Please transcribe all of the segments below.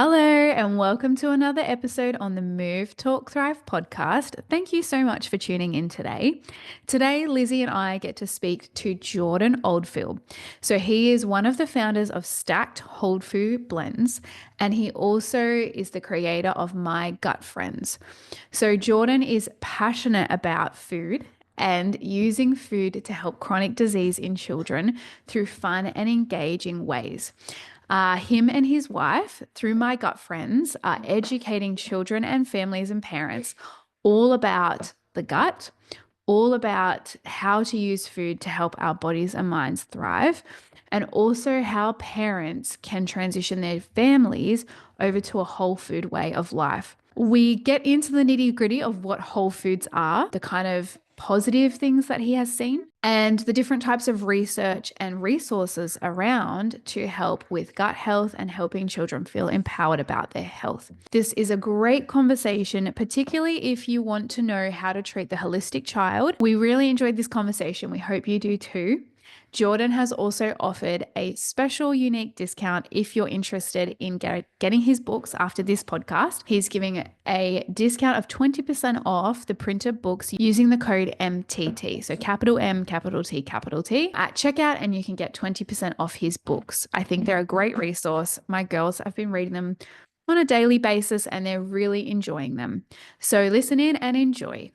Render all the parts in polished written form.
Hello, and welcome to another episode on the Move, Talk, Thrive podcast. Thank you so much for tuning in today. Today, Lizzy and I get to speak to Jordan Oldfield. So, he is one of the founders of STACKD Wholefood Blends, and he also is the creator of My Gut Friends. So, Jordan is passionate about food and using food to help chronic disease in children through fun and engaging ways. Him and his wife, through My Gut Friends, are educating children and families and parents all about the gut, all about how to use food to help our bodies and minds thrive, and also how parents can transition their families over to a whole food way of life. We get into the nitty gritty of what whole foods are, the kind of positive things that he has seen, and the different types of research and resources around to help with gut health and helping children feel empowered about their health. This is a great conversation, particularly if you want to know how to treat the holistic child. We really enjoyed this conversation. We hope you do too. Jordan has also offered a special unique discount if you're interested in getting his books after this podcast. He's giving a discount of 20% off the printed books using the code MTT. So capital M, capital T, capital T at checkout, and you can get 20% off his books. I think they're a great resource. My girls have been reading them on a daily basis and they're really enjoying them. So listen in and enjoy.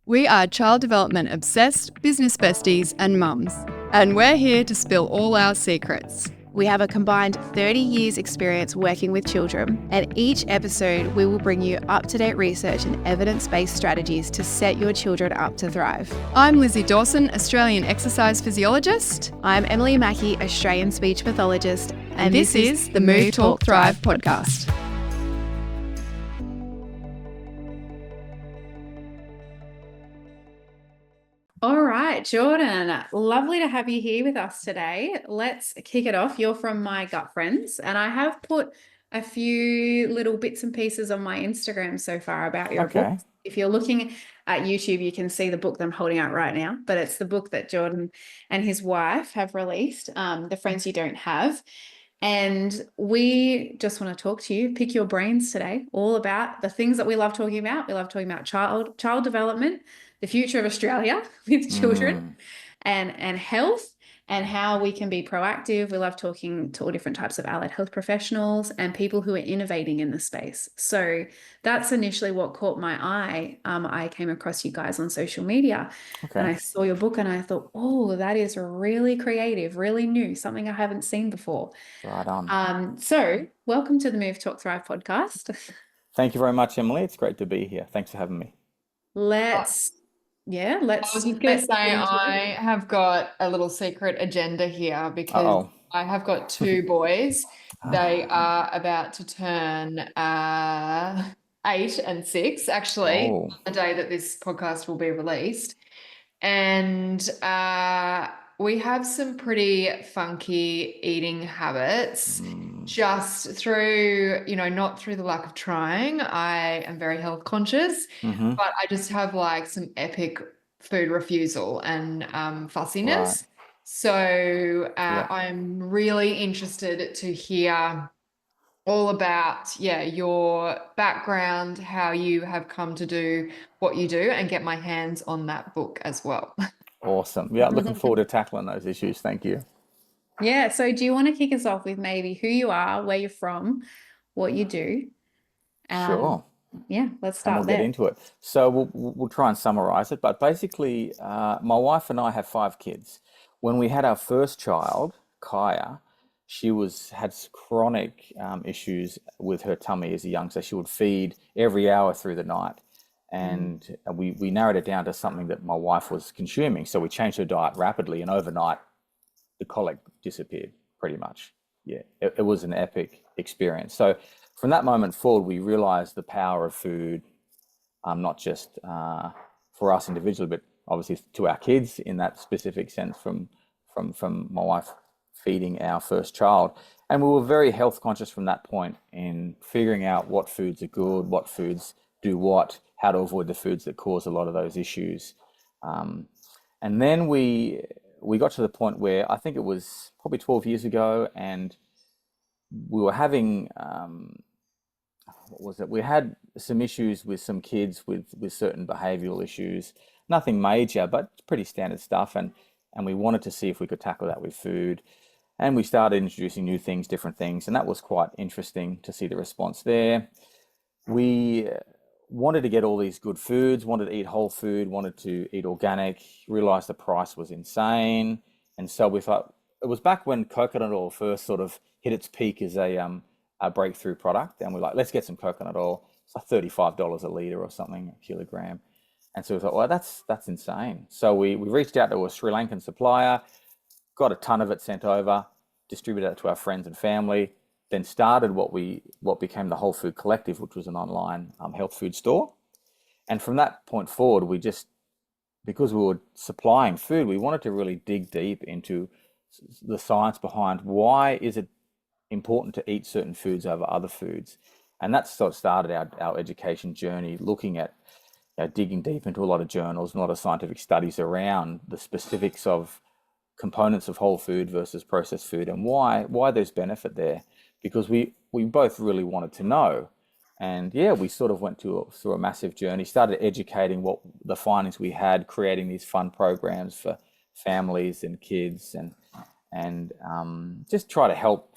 We are child development obsessed, business besties, and mums, and we're here to spill all our secrets. We have a combined 30 years experience working with children, and each episode we will bring you up-to-date research and evidence-based strategies to set your children up to thrive. I'm Lizzy Dawson, Australian exercise physiologist. I'm Emily Mackey, Australian speech pathologist, And this is the Move, Talk, Thrive podcast. All right, Jordan, lovely to have you here with us today. Let's kick it off. You're from My Gut Friends, and I have put a few little bits and pieces on my Instagram so far about your book. If you're looking at YouTube, you can see the book that I'm holding out right now, but it's the book that Jordan and his wife have released, The Friends You Don't Have. And we just want to talk to you, pick your brains today, all about the things that we love talking about. We love talking about child development, the future of Australia with children, and health, and how we can be proactive. We love talking to all different types of allied health professionals and people who are innovating in the space. So that's initially what caught my eye. I came across you guys on social media and I saw your book and I thought, oh, that is really creative, really new, something I haven't seen before. Right on. So welcome to the Move Talk Thrive podcast. Thank you very much, Emily. It's great to be here. Thanks for having me. Let's I was just going to say, I have got a little secret agenda here because I have got two boys. They are about to turn 8 and 6, actually, on the day that this podcast will be released. And we have some pretty funky eating habits just through, not through the lack of trying. I am very health conscious, but I just have like some epic food refusal and fussiness. Right. So I'm really interested to hear all about, your background, how you have come to do what you do, and get my hands on that book as well. Awesome. Yeah, looking forward to tackling those issues. Thank you. Yeah. So do you want to kick us off with maybe who you are, where you're from, what you do? Sure. Yeah, let's And start we'll there. get into it. So we'll try and summarize it. But basically, my wife and I have 5 kids. When we had our first child, Kaya, she had chronic issues with her tummy as a youngster. She would feed every hour through the night. And we narrowed it down to something that my wife was consuming. So we changed her diet rapidly, and overnight, the colic disappeared pretty much. Yeah, it was an epic experience. So from that moment forward, we realized the power of food, not just for us individually, but obviously to our kids in that specific sense from my wife feeding our first child. And we were very health conscious from that point in figuring out what foods are good, what foods do what, how to avoid the foods that cause a lot of those issues. And then we got to the point where I think it was probably 12 years ago, and we were having what was it? We had some issues with some kids with certain behavioral issues. Nothing major, but pretty standard stuff. And we wanted to see if we could tackle that with food. And we started introducing new things, different things, and that was quite interesting to see the response there. We wanted to get all these good foods, wanted to eat whole food, wanted to eat organic, realized the price was insane. And so we thought it was back when coconut oil first sort of hit its peak as a breakthrough product. And we're like, let's get some coconut oil. It's like $35 a litre or something, a kilogram. And so we thought, well, that's insane. So we reached out to a Sri Lankan supplier, got a ton of it sent over, distributed it to our friends and family, then started what became the Whole Food Collective, which was an online health food store. And from that point forward, because we were supplying food, we wanted to really dig deep into the science behind why is it important to eat certain foods over other foods. And that sort of started our education journey, looking at digging deep into a lot of journals and a lot of scientific studies around the specifics of components of whole food versus processed food and why there's benefit there, because we both really wanted to know. And yeah, we sort of went through a massive journey, started educating what the findings we had, creating these fun programs for families and kids, and just try to help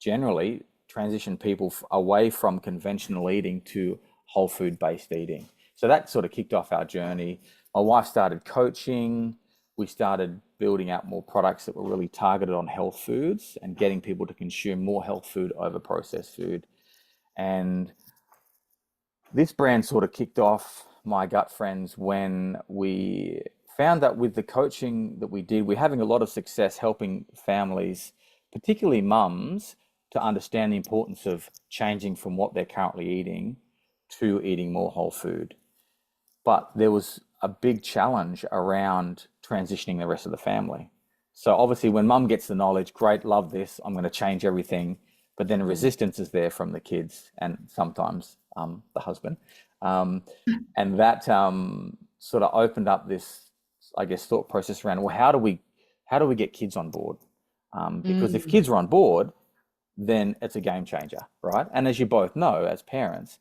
generally transition people away from conventional eating to whole food based eating. So that sort of kicked off our journey. My wife started coaching. We started building out more products that were really targeted on health foods and getting people to consume more health food over processed food. And this brand sort of kicked off, My Gut Friends, when we found that with the coaching that we did, we're having a lot of success helping families, particularly mums, to understand the importance of changing from what they're currently eating to eating more whole food. But there was a big challenge around transitioning the rest of the family. So obviously when mum gets the knowledge, great, love this, I'm going to change everything. But then resistance is there from the kids and sometimes the husband. And that sort of opened up this, I guess, thought process around, well, how do we get kids on board? Because if kids are on board, then it's a game changer, right? And as you both know, as parents,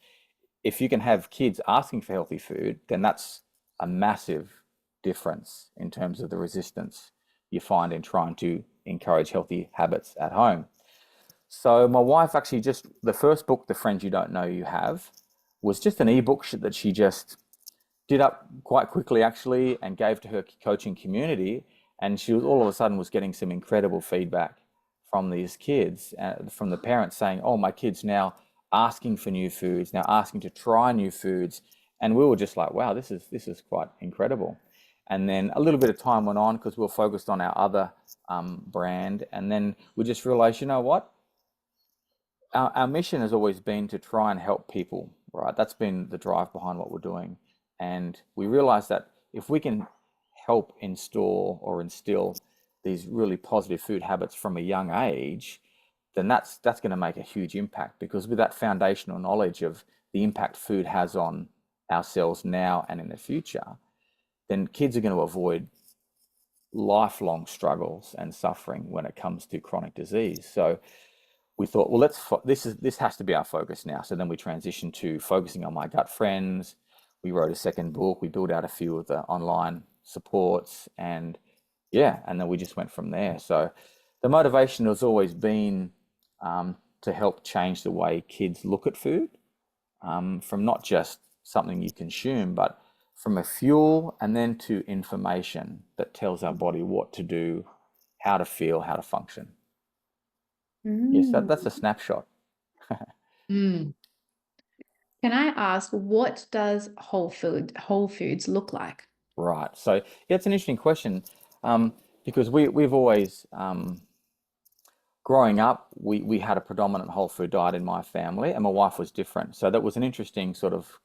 if you can have kids asking for healthy food, then that's a massive difference in terms of the resistance you find in trying to encourage healthy habits at home. So my wife actually the first book, The Friends You Don't Know You Have, was just an ebook that she just did up quite quickly actually and gave to her coaching community. And she all of a sudden was getting some incredible feedback from these kids, from the parents saying, oh, my kid's now asking for new foods, now asking to try new foods. And we were just like, wow, this is quite incredible. And then a little bit of time went on because we were focused on our other brand. And then we just realized, you know what? Our mission has always been to try and help people, right? That's been the drive behind what we're doing. And we realized that if we can help install or instill these really positive food habits from a young age, then that's going to make a huge impact, because with that foundational knowledge of the impact food has on ourselves now and in the future, then kids are going to avoid lifelong struggles and suffering when it comes to chronic disease. So we thought, well, this has to be our focus now. So then we transitioned to focusing on My Gut Friends. We wrote a second book. We built out a few of the online supports, and then we just went from there. So the motivation has always been to help change the way kids look at food, from not just something you consume, but from a fuel, and then to information that tells our body what to do, how to feel, how to function. Yes, that's a snapshot. Can I ask, what does Whole Foods look like? Right. So yeah, it's an interesting question, because we've always, growing up, we had a predominant whole food diet in my family, and my wife was different. So that was an interesting sort of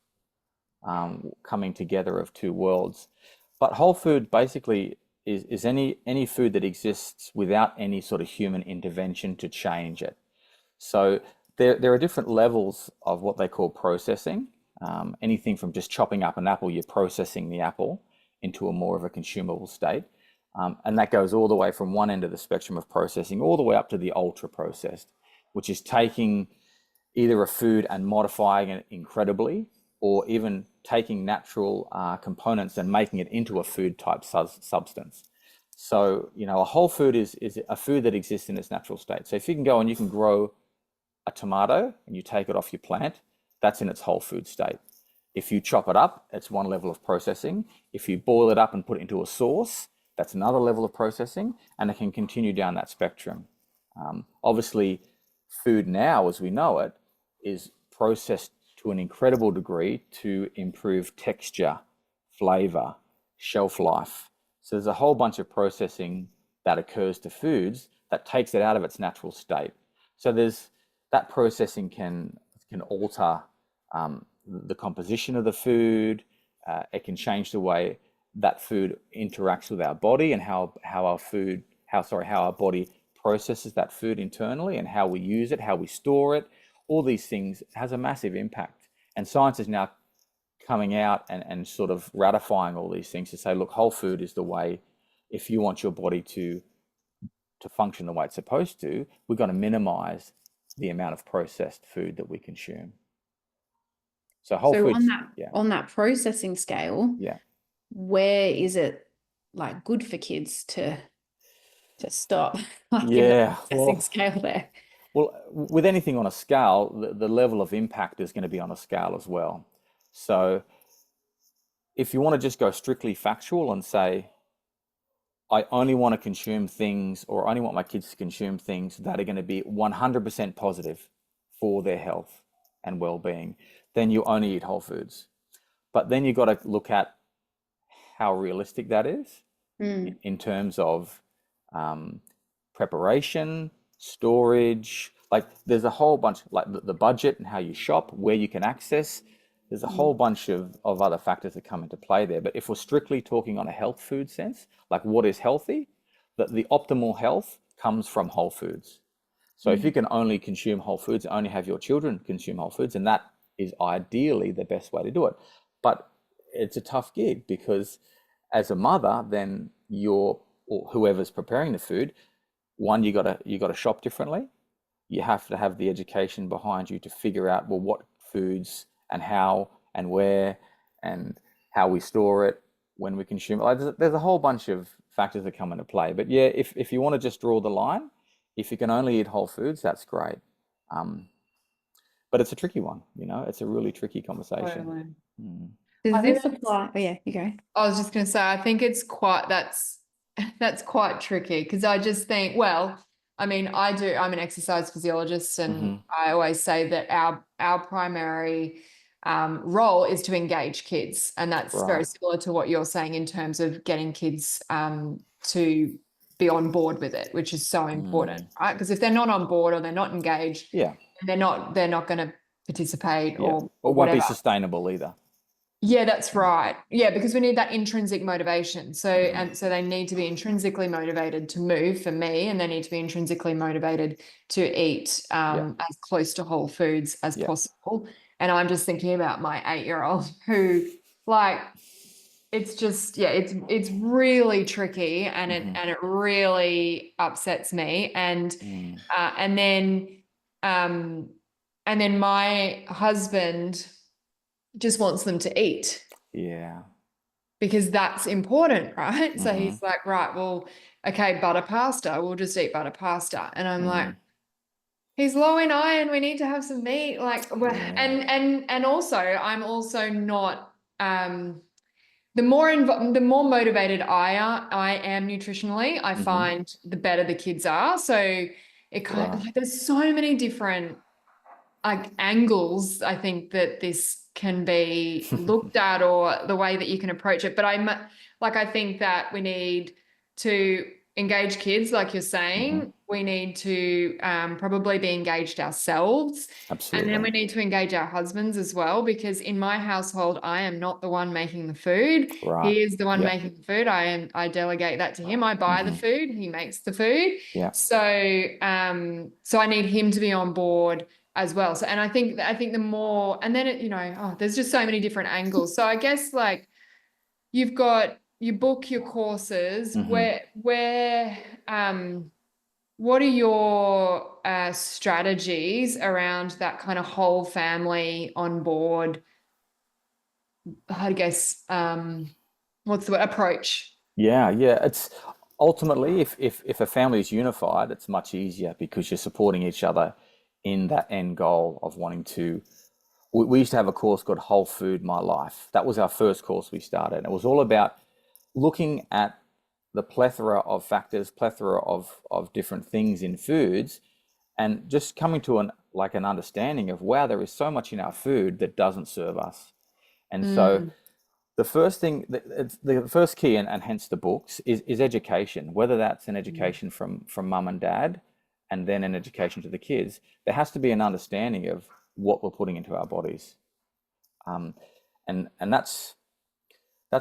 coming together of two worlds. But whole food basically is any food that exists without any sort of human intervention to change it. So there are different levels of what they call processing. Anything from just chopping up an apple, you're processing the apple into a more of a consumable state. And that goes all the way from one end of the spectrum of processing all the way up to the ultra processed, which is taking either a food and modifying it incredibly, or even taking natural components and making it into a food type substance. So, a whole food is a food that exists in its natural state. So if you can go and you can grow a tomato and you take it off your plant, that's in its whole food state. If you chop it up, it's one level of processing. If you boil it up and put it into a sauce, that's another level of processing, and it can continue down that spectrum. Obviously, food now, as we know it, is processed to an incredible degree to improve texture, flavor, shelf life. So there's a whole bunch of processing that occurs to foods that takes it out of its natural state. So that processing can alter the composition of the food. It can change the way that food interacts with our body and how our body processes that food internally, and how we use it, how we store it. All these things has a massive impact. And science is now coming out and sort of ratifying all these things to say, look, whole food is the way. If you want your body to function the way it's supposed to, we've got to minimize the amount of processed food that we consume. So whole foods, on that processing scale, where is it like good for kids to stop? Like in the processing scale there. Well, with anything on a scale, the level of impact is going to be on a scale as well. So if you want to just go strictly factual and say, I only want to consume things, or I only want my kids to consume things that are going to be 100% positive for their health and well-being, then you only eat whole foods. But then you've got to look at how realistic that is in terms of preparation, storage. Like there's a whole bunch, like the budget and how you shop, where you can access. There's a whole bunch of other factors that come into play there. But if we're strictly talking on a health food sense, like what is healthy, the optimal health comes from whole foods. So if you can only consume whole foods, only have your children consume whole foods, and that is ideally the best way to do it. But it's a tough gig, because as a mother, then or whoever's preparing the food, one, you gotta shop differently. You have to have the education behind you to figure out, well, what foods and how and where and how we store it, when we consume it. Like there's a whole bunch of factors that come into play. But yeah, if you want to just draw the line, if you can only eat whole foods, that's great. But it's a tricky one, it's a really tricky conversation. Totally. Does this apply? Oh yeah, you go. I was just going to say, I think it's that's quite tricky, because I just think, well, I mean, I'm an exercise physiologist, and I always say that our primary role is to engage kids. And that's very similar to what you're saying in terms of getting kids to be on board with it, which is so important, right? Because if they're not on board or they're not engaged, they're not going to participate or won't be sustainable either. Yeah, that's right. Yeah, because we need that intrinsic motivation. So they need to be intrinsically motivated to move, for me, and they need to be intrinsically motivated to eat as close to whole foods as possible. And I'm just thinking about my 8-year-old who, like, it's just, it's really tricky, and it really upsets me. And then my husband just wants them to eat. Yeah. Because that's important, right? So he's like, right, well, okay, butter pasta. We'll just eat butter pasta. And I'm like, he's low in iron. We need to have some meat. Like, and also, I'm also not, the more motivated I am nutritionally, I find the better the kids are. So it kind of, like, there's so many different angles, I think, that this can be looked at, or the way that you can approach it. But I think that we need to engage kids, like you're saying. We need to probably be engaged ourselves. Absolutely. And then we need to engage our husbands as well, because in my household, I am not the one making the food. Right. He is the one making the food. I delegate that to him. I buy the food. He makes the food. Yeah. So I need him to be on board as well. So, and I think the more, and then there's just so many different angles. So I guess, like, you book your courses, where what are your strategies around that kind of whole family on board, I guess, what's the word, approach? Yeah, yeah. It's ultimately if a family is unified, it's much easier because you're supporting each other in that end goal of wanting to. We used to have a course called Whole Food My Life. That was our first course we started. It was all about looking at the plethora of factors, plethora of different things in foods, and just coming to an understanding of wow, there is so much in our food that doesn't serve us. And so Mm, the first thing, the first key, and hence the books, is education. Whether that's an education from mum and dad, and then an education to the kids, there has to be an understanding of what we're putting into our bodies, um, and that's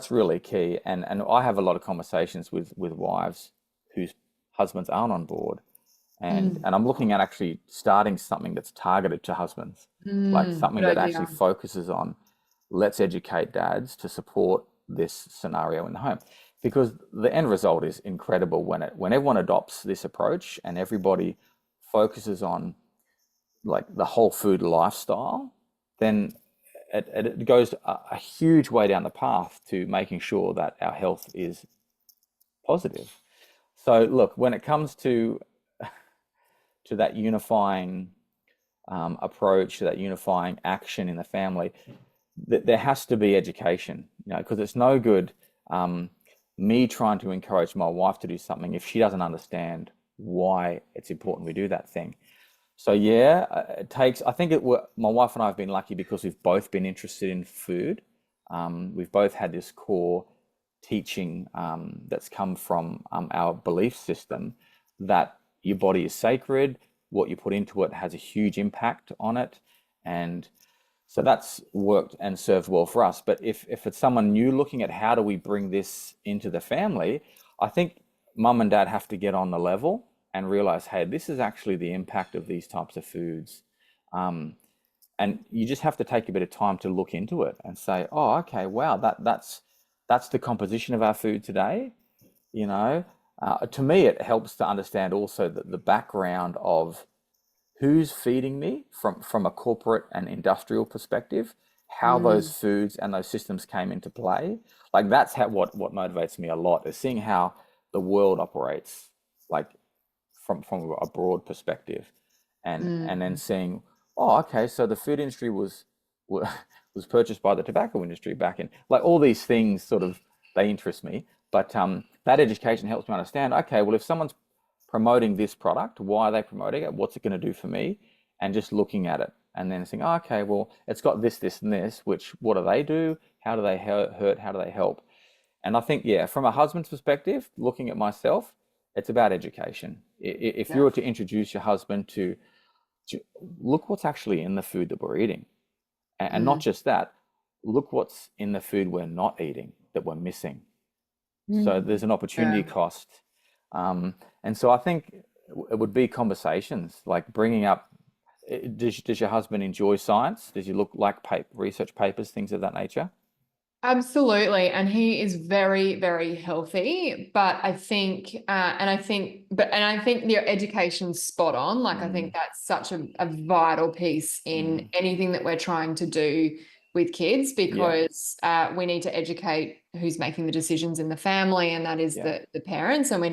really key. And I have a lot of conversations with wives whose husbands aren't on board, and mm, and I'm looking at actually starting something that's targeted to husbands, like good something that actually idea. focuses on let's educate dads to support this scenario in the home, because the end result is incredible when everyone adopts this approach and everybody focuses on like the whole food lifestyle, then it goes a huge way down the path to making sure that our health is positive. So look, when it comes to that unifying approach, to that unifying action in the family, there has to be education, because it's no good me trying to encourage my wife to do something if she doesn't understand why it's important we do that thing. So yeah, it takes. I think my wife and I have been lucky because we've both been interested in food. We've both had this core teaching that's come from our belief system that your body is sacred. What you put into it has a huge impact on it, and so that's worked and served well for us. But if it's someone new looking at how do we bring this into the family, I think mum and dad have to get on the level and realize, hey, this is actually the impact of these types of foods. Um, and you just have to take a bit of time to look into it and say, oh, okay, wow, that's the composition of our food today. To me, it helps to understand also the background of who's feeding me from a corporate and industrial perspective, how those Mm, foods and those systems came into play. Like that's what motivates me a lot is seeing how the world operates, like from a broad perspective, and then mm, seeing, oh, okay, so the food industry was purchased by the tobacco industry back in, like all these things sort of they interest me. But that education helps me understand, okay, well, if someone's promoting this product, why are they promoting it? What's it going to do for me? And just looking at it and then saying, oh, okay, well, it's got this, this, and this, which what do they do? How do they hurt? How do they help? And I think, yeah, from a husband's perspective, looking at myself, it's about education. If you yeah. were to introduce your husband to look what's actually in the food that we're eating, and not Mm, just that, look what's in the food we're not eating that we're missing. So there's an opportunity yeah. cost. And so I think it would be conversations like bringing up, does your husband enjoy science? Does he look like research papers, things of that nature? Absolutely. And he is very, very healthy. But I think, and I think your education's spot on. Like, I think Mm, that's such a vital piece in mm, anything that we're trying to do with kids, yeah, because we need to educate who's making the decisions in the family, and that is yeah, the parents. And yeah.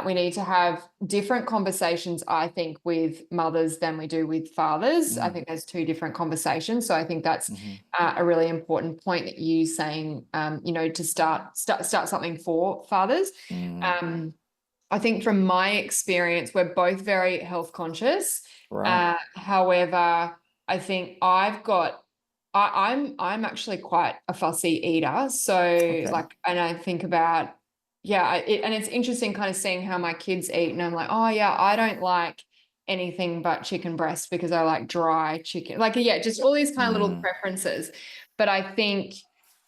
we need to have different conversations, I think, with mothers than we do with fathers. I Mm, think there's two different conversations. So I think that's hmm a really important point that you saying, to start something for fathers. mm, Um, I think from my experience, we're both very health conscious. right. However, I think I'm actually quite a fussy eater. So Okay. like, and I think about, yeah, and it's interesting kind of seeing how my kids eat, and I'm like, oh yeah, I don't like anything but chicken breast because I like dry chicken. Like, yeah, just all these kind of little Mm, preferences. But I think,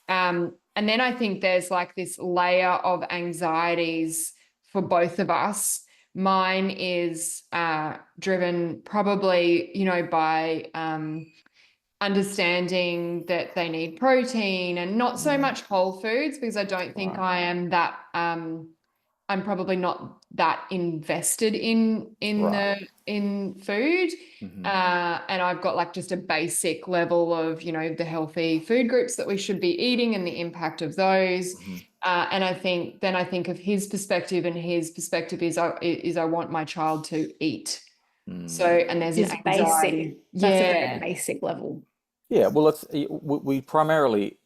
and then I think there's like this layer of anxieties for both of us. Mine is driven probably, by understanding that they need protein and not so mm, much whole foods, because I don't think right. I am that I'm probably not that invested in food. And I've got like just a basic level of, the healthy food groups that we should be eating and the impact of those. And I think of his perspective, and his perspective is I want my child to eat. So, and there's an anxiety. That's a very basic level. Yeah, well, we primarily,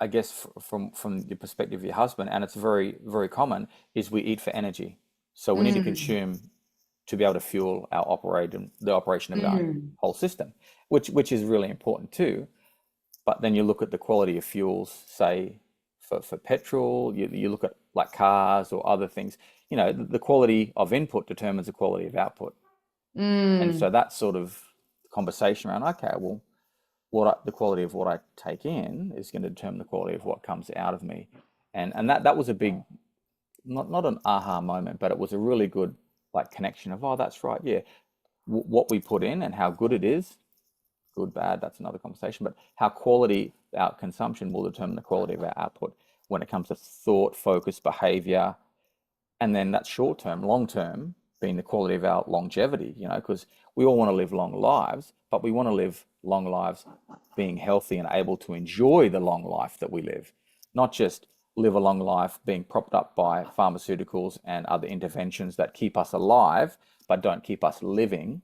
I guess, from the perspective of your husband, and it's very, very common, is we eat for energy. So we need to consume to be able to fuel the operation of our whole system, which is really important too. But then you look at the quality of fuels, say for petrol, you look at like cars or other things. The quality of input determines the quality of output. And so that sort of conversation around, okay, well, the quality of what I take in is going to determine the quality of what comes out of me. And that was a big, not an aha moment, but it was a really good like connection of, oh, that's right. Yeah. What we put in and how good it is, good, bad, that's another conversation, but how quality our consumption will determine the quality of our output when it comes to thought, focus, behavior, and then that short term, long term being the quality of our longevity, because we all want to live long lives, but we want to live long lives being healthy and able to enjoy the long life that we live, not just live a long life being propped up by pharmaceuticals and other interventions that keep us alive, but don't keep us living.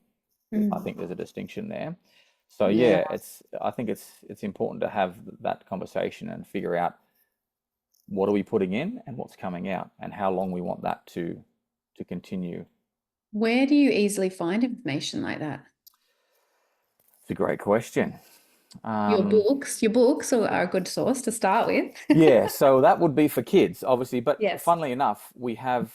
I think there's a distinction there. So I think it's important to have that conversation and figure out what are we putting in and what's coming out and how long we want that to continue. Where do you easily find information like that? It's a great question. Your books are a good source to start with. Yeah, so that would be for kids, obviously. But yes. Funnily enough, we have,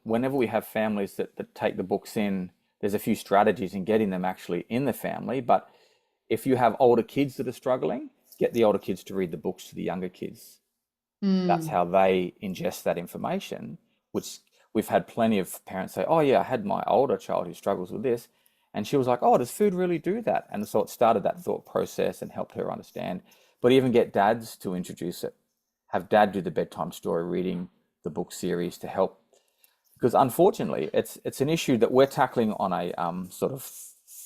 whenever we have families that take the books in, there's a few strategies in getting them actually in the family. But if you have older kids that are struggling, get the older kids to read the books to the younger kids. That's how they ingest that information, which we've had plenty of parents say, oh yeah, I had my older child who struggles with this. And she was like, oh, does food really do that? And so it started that thought process and helped her understand. But even get dads to introduce it. Have dad do the bedtime story reading, the book series to help. Because unfortunately, it's an issue that we're tackling on a sort of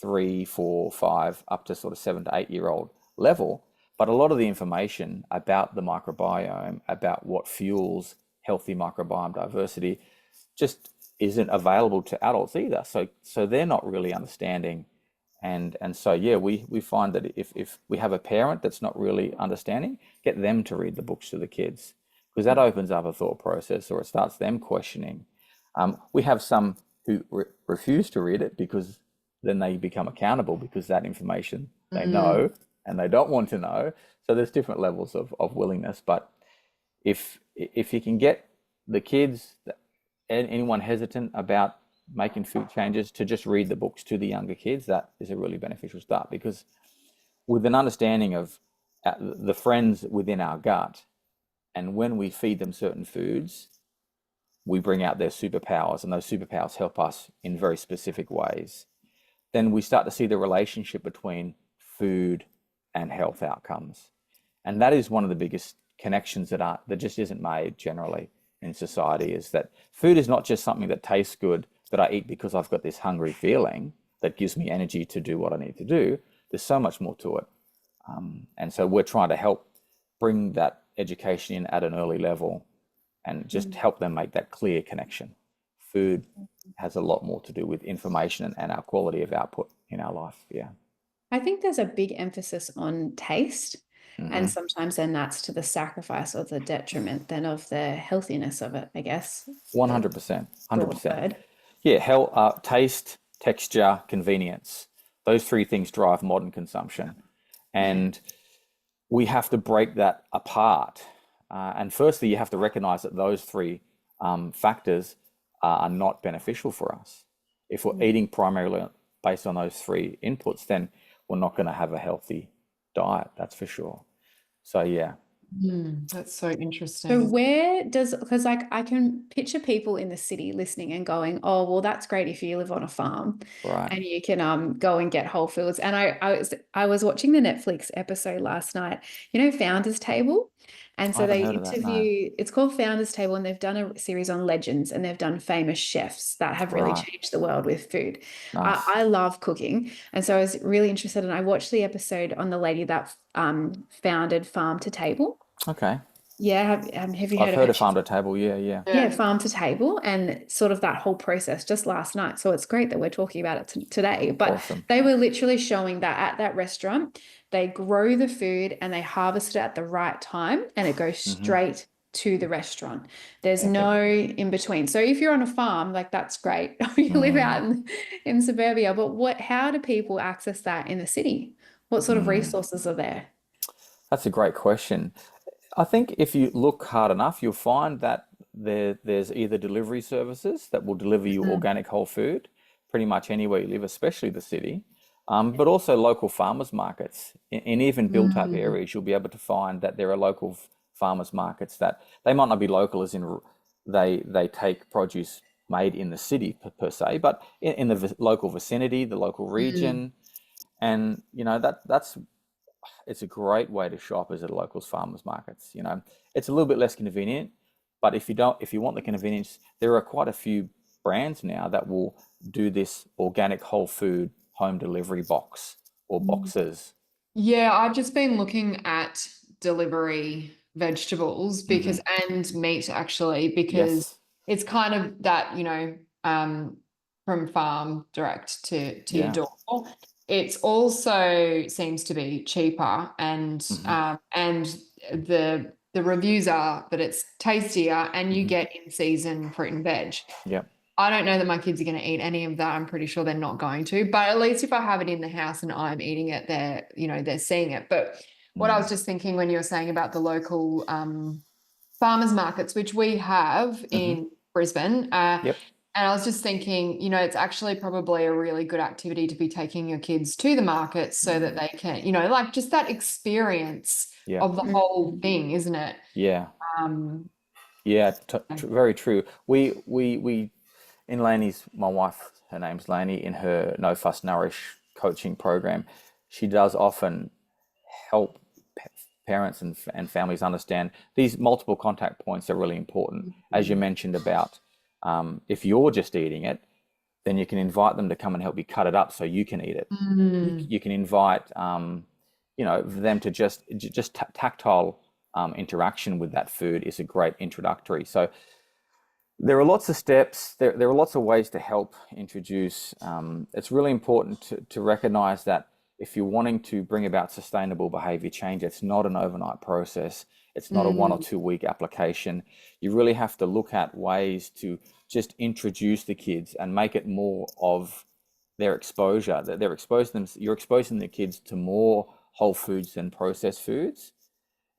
3, 4, 5, up to sort of 7 to 8-year-old level. But a lot of the information about the microbiome, about what fuels healthy microbiome diversity, just isn't available to adults either. So they're not really understanding. And so, yeah, we find that if we have a parent that's not really understanding, get them to read the books to the kids, because that opens up a thought process, or it starts them questioning. We have some who refuse to read it because then they become accountable because that information they know and they don't want to know. So there's different levels of willingness. But if you can get the kids, anyone hesitant about making food changes, to just read the books to the younger kids, that is a really beneficial start, because with an understanding of the friends within our gut, and when we feed them certain foods, we bring out their superpowers, and those superpowers help us in very specific ways. Then we start to see the relationship between food and health outcomes. And that is one of the biggest connections that just isn't made generally in society, is that food is not just something that tastes good, that I eat because I've got this hungry feeling that gives me energy to do what I need to do. There's so much more to it. And so we're trying to help bring that education in at an early level and just help them make that clear connection. Food has a lot more to do with information and our quality of output in our life. Yeah. I think there's a big emphasis on taste. And sometimes then that's to the sacrifice or the detriment then of the healthiness of it, I guess. 100%. 100%. Yeah, taste, texture, convenience. Those three things drive modern consumption. And we have to break that apart. And firstly, you have to recognize that those three factors are not beneficial for us. If we're eating primarily based on those three inputs, then we're not going to have a healthy diet, that's for sure. So, yeah. That's so interesting. So because like I can picture people in the city listening and going, oh, well, that's great if you live on a farm, right, and you can go and get whole foods. And I was watching the Netflix episode last night, Founder's Table, And I so haven't they heard of that. No. interview, it's called Founders Table, and they've done a series on legends, and they've done famous chefs that have really Right. changed the world with food. Nice. I love cooking. And so I was really interested, and I watched the episode on the lady that founded Farm to Table. Okay. Yeah, have you heard I've of heard her? of farm to table. Yeah, yeah. Yeah, Farm to Table, and sort of that whole process just last night. So it's great that we're talking about it today. But Awesome. they were literally showing that at that restaurant, they grow the food and they harvest it at the right time, and it goes straight to the restaurant. There's no in between. So if you're on a farm, like that's great. You live out in suburbia, but how do people access that in the city? What sort of resources are there? That's a great question. I think if you look hard enough, you'll find that there's either delivery services that will deliver you organic whole food pretty much anywhere you live, especially the city, but also local farmers markets. In even built-up areas, you'll be able to find that there are local farmers markets that they might not be local, as in they take produce made in the city per se, but in the local vicinity, the local region, and that's it's a great way to shop is at a locals farmers markets. It's a little bit less convenient, but if you want the convenience, there are quite a few brands now that will do this organic whole food home delivery box or boxes. Yeah, I've just been looking at delivery vegetables and meat actually, because Yes. it's kind of that, from farm direct to your Yeah. door. It's also seems to be cheaper, and the reviews are that it's tastier and you get in season fruit and veg. Yeah. I don't know that my kids are going to eat any of that. I'm pretty sure they're not going to, but at least if I have it in the house and I'm eating it, they're seeing it. But what I was just thinking when you were saying about the local farmers markets, which we have in Brisbane, Yep. and I was just thinking, it's actually probably a really good activity to be taking your kids to the market so that they can, like just that experience Yeah. of the whole thing, isn't it? Yeah. Um, Yeah. Very true. We in Laney's, my wife, her name's Laney, in her No Fuss Nourish coaching program, she does often help parents and families understand these multiple contact points are really important. As you mentioned about if you're just eating it, then you can invite them to come and help you cut it up so you can eat it. You can invite them to just tactile interaction with that food is a great introductory. So there are lots of steps. There are lots of ways to help introduce. It's really important to recognize that if you're wanting to bring about sustainable behavior change, it's not an overnight process. It's not a 1 or 2 week application. You really have to look at ways to just introduce the kids and make it more of their exposure. That you're exposing the kids to more whole foods than processed foods,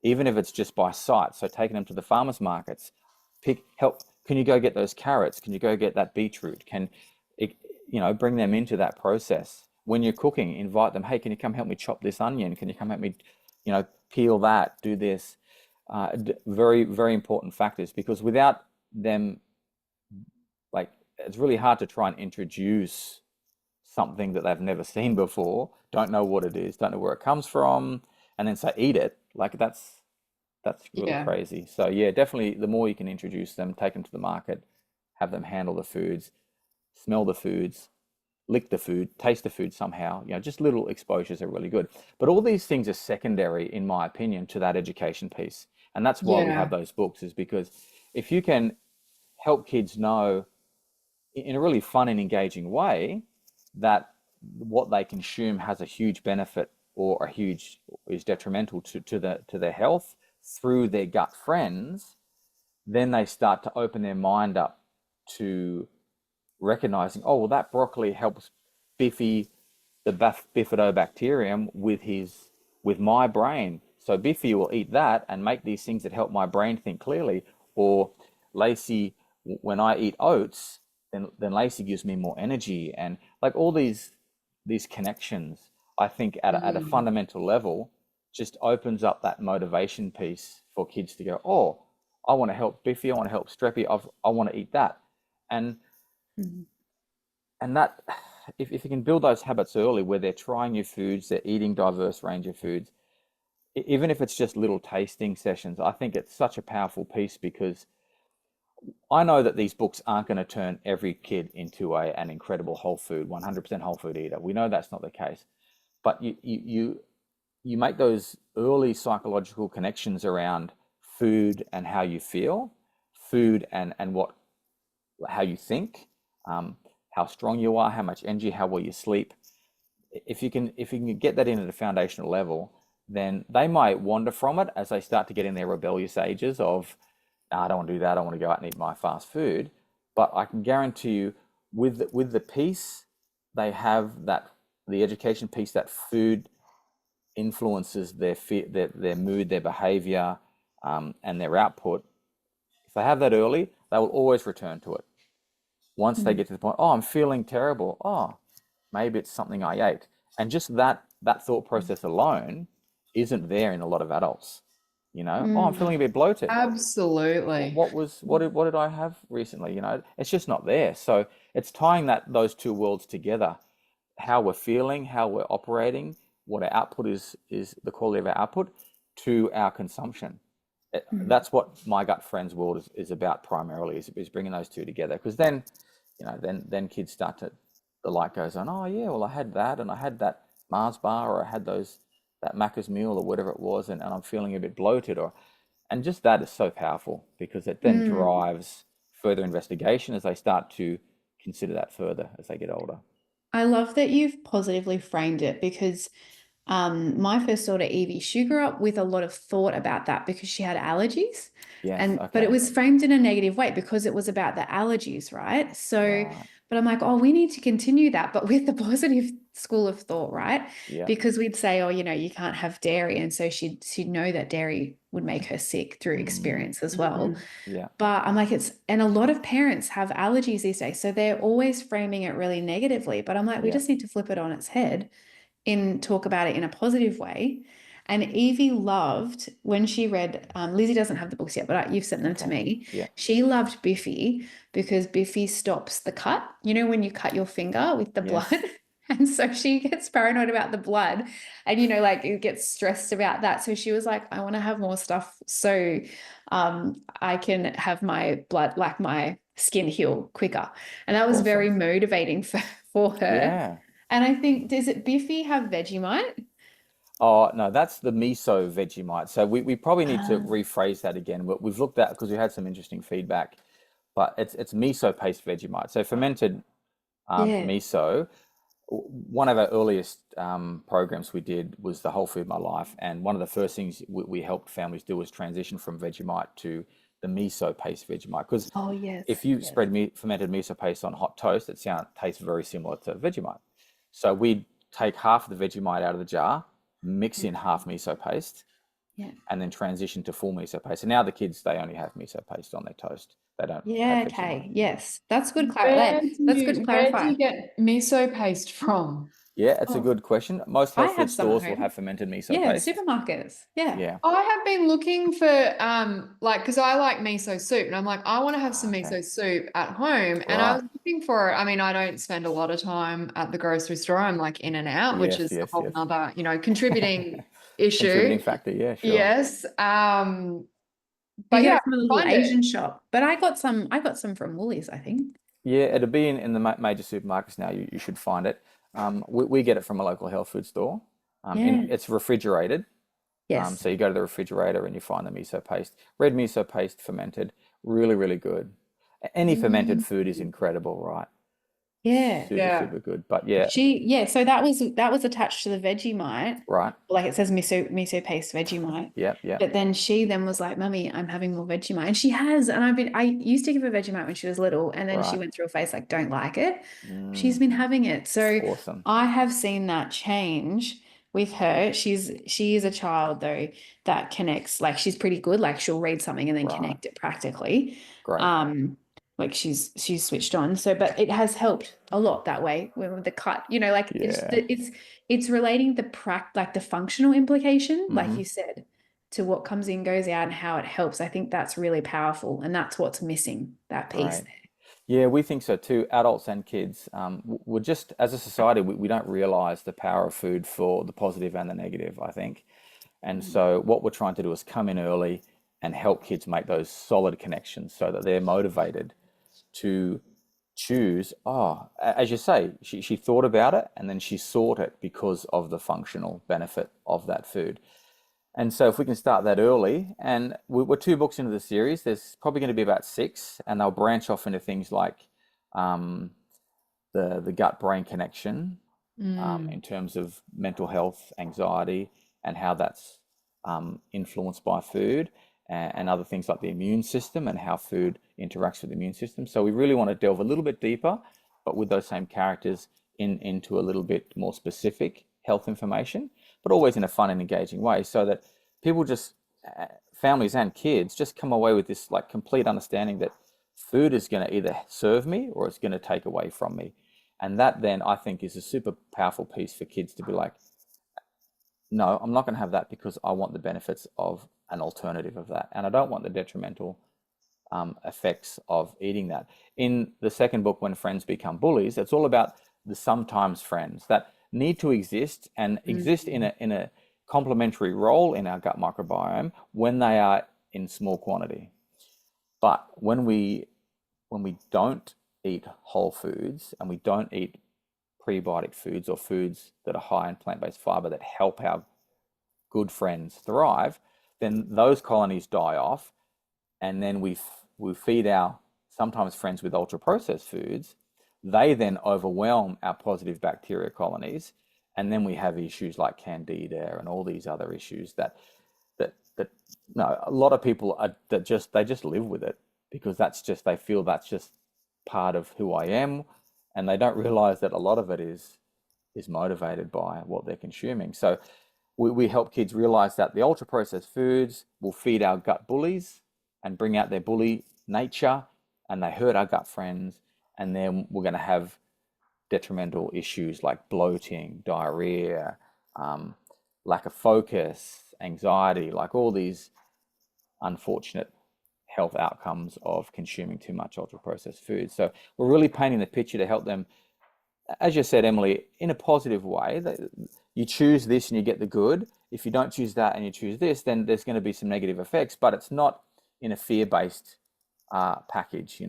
even if it's just by sight. So taking them to the farmers markets, can you go get those carrots? Can you go get that beetroot? Bring them into that process. When you're cooking, invite them, hey, can you come help me chop this onion? Can you come help me, peel that, do this? Very, very important factors, because without them, like, it's really hard to try and introduce something that they've never seen before, don't know what it is, don't know where it comes from, and then say, eat it. Like, that's really crazy. So yeah, definitely the more you can introduce them, take them to the market, have them handle the foods, smell the foods, lick the food, taste the food somehow, just little exposures are really good. But all these things are secondary, in my opinion, to that education piece. And that's why we have those books, is because if you can help kids know in a really fun and engaging way that what they consume has a huge benefit or is detrimental to their health through their gut friends, then they start to open their mind up to recognizing, oh, well, that broccoli helps Biffy, the bifidobacterium, with my brain. So Biffy will eat that and make these things that help my brain think clearly. Or Lacey, when I eat oats, then Lacey gives me more energy. And like all these connections, I think at a fundamental level, just opens up that motivation piece for kids to go, oh, I want to help Biffy, I want to help Streppy, I want to eat that. And that, if you can build those habits early where they're trying new foods, they're eating diverse range of foods, even if it's just little tasting sessions, I think it's such a powerful piece because I know that these books aren't going to turn every kid into an incredible whole food, 100% whole food eater. We know that's not the case. But you make those early psychological connections around food and how you feel, food and what how you think, how strong you are, how much energy, how well you sleep. If you can get that in at a foundational level, then they might wander from it as they start to get in their rebellious ages of, "Nah, I don't want to do that. I want to go out and eat my fast food." But I can guarantee you, with the piece they have, that the education piece, that food influences their mood, their behavior, and their output. If they have that early, they will always return to it. Once they Mm. get to the point, oh, I'm feeling terrible. Oh, maybe it's something I ate. And just that thought process alone isn't there in a lot of adults. Oh, I'm feeling a Mm. bit bloated. What, Absolutely. what was what did I have recently? It's just not there. So it's tying those two worlds together, how we're feeling, how we're operating, what our output is the quality of our output to our consumption. Mm. That's what my gut friends world is about primarily, is bringing those two together. Because then, then kids start to, the light goes on. Oh yeah, well I had that, and I had that Mars bar, or I had that Macca's meal, or whatever it was, and I'm feeling a bit bloated, and just that is so powerful because it then Mm. drives further investigation as they start to consider that further as they get older. I love that you've positively framed it because my first daughter, Evie, she grew up with a lot of thought about that because she had allergies. Yes, But it okay. was framed in a negative way because it was about the allergies, right? So, Right. but I'm like, oh, we need to continue that, but with the positive school of thought, right? Yeah. Because we'd say, oh, you can't have dairy. And so she'd know that dairy would make her sick through Mm, experience as well. yeah. But I'm like, and a lot of parents have allergies these days. So they're always framing it really negatively. But I'm like, we Yeah. just need to flip it on its head and talk about it in a positive way. And Evie loved when she read, Lizzie doesn't have the books yet, but you've sent them to Okay. me. Yeah. She loved Biffy because Biffy stops the cut. When you cut your finger with the blood. Yes. And so she gets paranoid about the blood and, like it gets stressed about that. So she was like, I want to have more stuff so I can have my blood, like my skin heal quicker. And that was very Awesome. motivating for her. Yeah. And I think, does it Biffy have Vegemite? Oh, no, that's the miso Vegemite. So we probably need to Ah, rephrase that again. We've looked at, because we had some interesting feedback, but it's miso paste Vegemite. So fermented yeah. miso. One of our earliest programs we did was the Whole Food My Life, and one of the first things we helped families do was transition from Vegemite to the miso paste Vegemite. Because Oh, yes. if you Yes. spread fermented miso paste on hot toast, tastes very similar to Vegemite. So we'd take half of the Vegemite out of the jar, mix in half miso paste, Yeah. and then transition to full miso paste. And now the kids, they only have miso paste on their toast. They don't have Yeah. Vegemite. Okay. Yes. That's good. Where do That's good to you clarify. get miso paste from? Yeah, it's a Oh, good question. Most I health food have some at stores will home. have fermented miso Yeah. paste. Supermarkets. Yeah. Yeah. I have been looking for like, because I like miso soup, and I'm like, I want to have some Ah, okay. miso soup at home, and I Right. was looking for it. I mean, I don't spend a lot of time at the grocery store. I'm like in and out, which Yes, is a yes, whole yes. nother, contributing Contributing issue. factor. Yeah, sure. Yes. You But get yeah, it from a I little find it. Asian shop, but I got some from Woolies, I think. Yeah, it'll be in the major supermarkets now. You should find it. We get it from a local health food store. Yeah. It's refrigerated. Yes. So you go to the refrigerator and you find the miso paste. Red miso paste fermented. Really, really good. Any fermented Mm. food is incredible, right? Yeah. Super, Yeah. super good. But yeah, Yeah, so that was attached to the Vegemite. right. Like it says miso paste Vegemite. Yep, yep. But then she then was like, Mummy, I'm having more Vegemite. And she has. And I used to give her Vegemite when she was little. And then she Right. went through a phase like, don't like it. She's Mm, been having it. So awesome. I have seen that change with her. She is a child though that connects, like she's pretty good. Like she'll read something and then Right. connect it practically. Great. Like she's switched on. So, but it has helped a lot that way with the cut, like Yeah. it's relating like the functional implication, like Hmm. you said, to what comes in, goes out, and how it helps. I think that's really powerful, and that's what's missing, that piece Great. Yeah, we think so too, adults and kids. We're just, as a society, we don't realize the power of food for the positive and the negative, I think. And so what we're trying to do is come in early and help kids make those solid connections so that they're motivated to choose. Oh, as you say, she thought about it and then she sought it because of the functional benefit of that food. And so if we can start that early, and we're 2 books into the series, there's probably going to be about 6, and they'll branch off into things like the gut-brain connection in terms of mental health, anxiety, and how that's influenced by food, and other things like the immune system and how food interacts with the immune system. So we really want to delve a little bit deeper, but with those same characters into a little bit more specific health information, but always in a fun and engaging way, so that people just, families and kids, just come away with this like complete understanding that food is going to either serve me or it's going to take away from me. And that then I think is a super powerful piece for kids to be like, no, I'm not going to have that because I want the benefits of an alternative of that. And I don't want the detrimental effects of eating that. In the second book, When Friends Become Bullies, it's all about the sometimes friends that need to exist and exist in a complementary role in our gut microbiome when they are in small quantity. But when we don't eat whole foods and we don't eat prebiotic foods or foods that are high in plant-based fiber that help our good friends thrive, then those colonies die off, and then we feed our sometimes friends with ultra-processed foods. They then overwhelm our positive bacteria colonies, and then we have issues like candida and all these other issues that no, a lot of people are they just live with it because they feel that's just part of who I am, and they don't realize that a lot of it is motivated by what they're consuming. So we help kids realize that the ultra processed foods will feed our gut bullies and bring out their bully nature, and they hurt our gut friends, and then we're going to have detrimental issues like bloating, diarrhea, lack of focus, anxiety, like all these unfortunate health outcomes of consuming too much ultra processed food. So we're really painting the picture to help them, as you said, Emily, in a positive way. You choose this and you get the good. If you don't choose that and you choose this, then there's going to be some negative effects, but it's not in a fear-based package.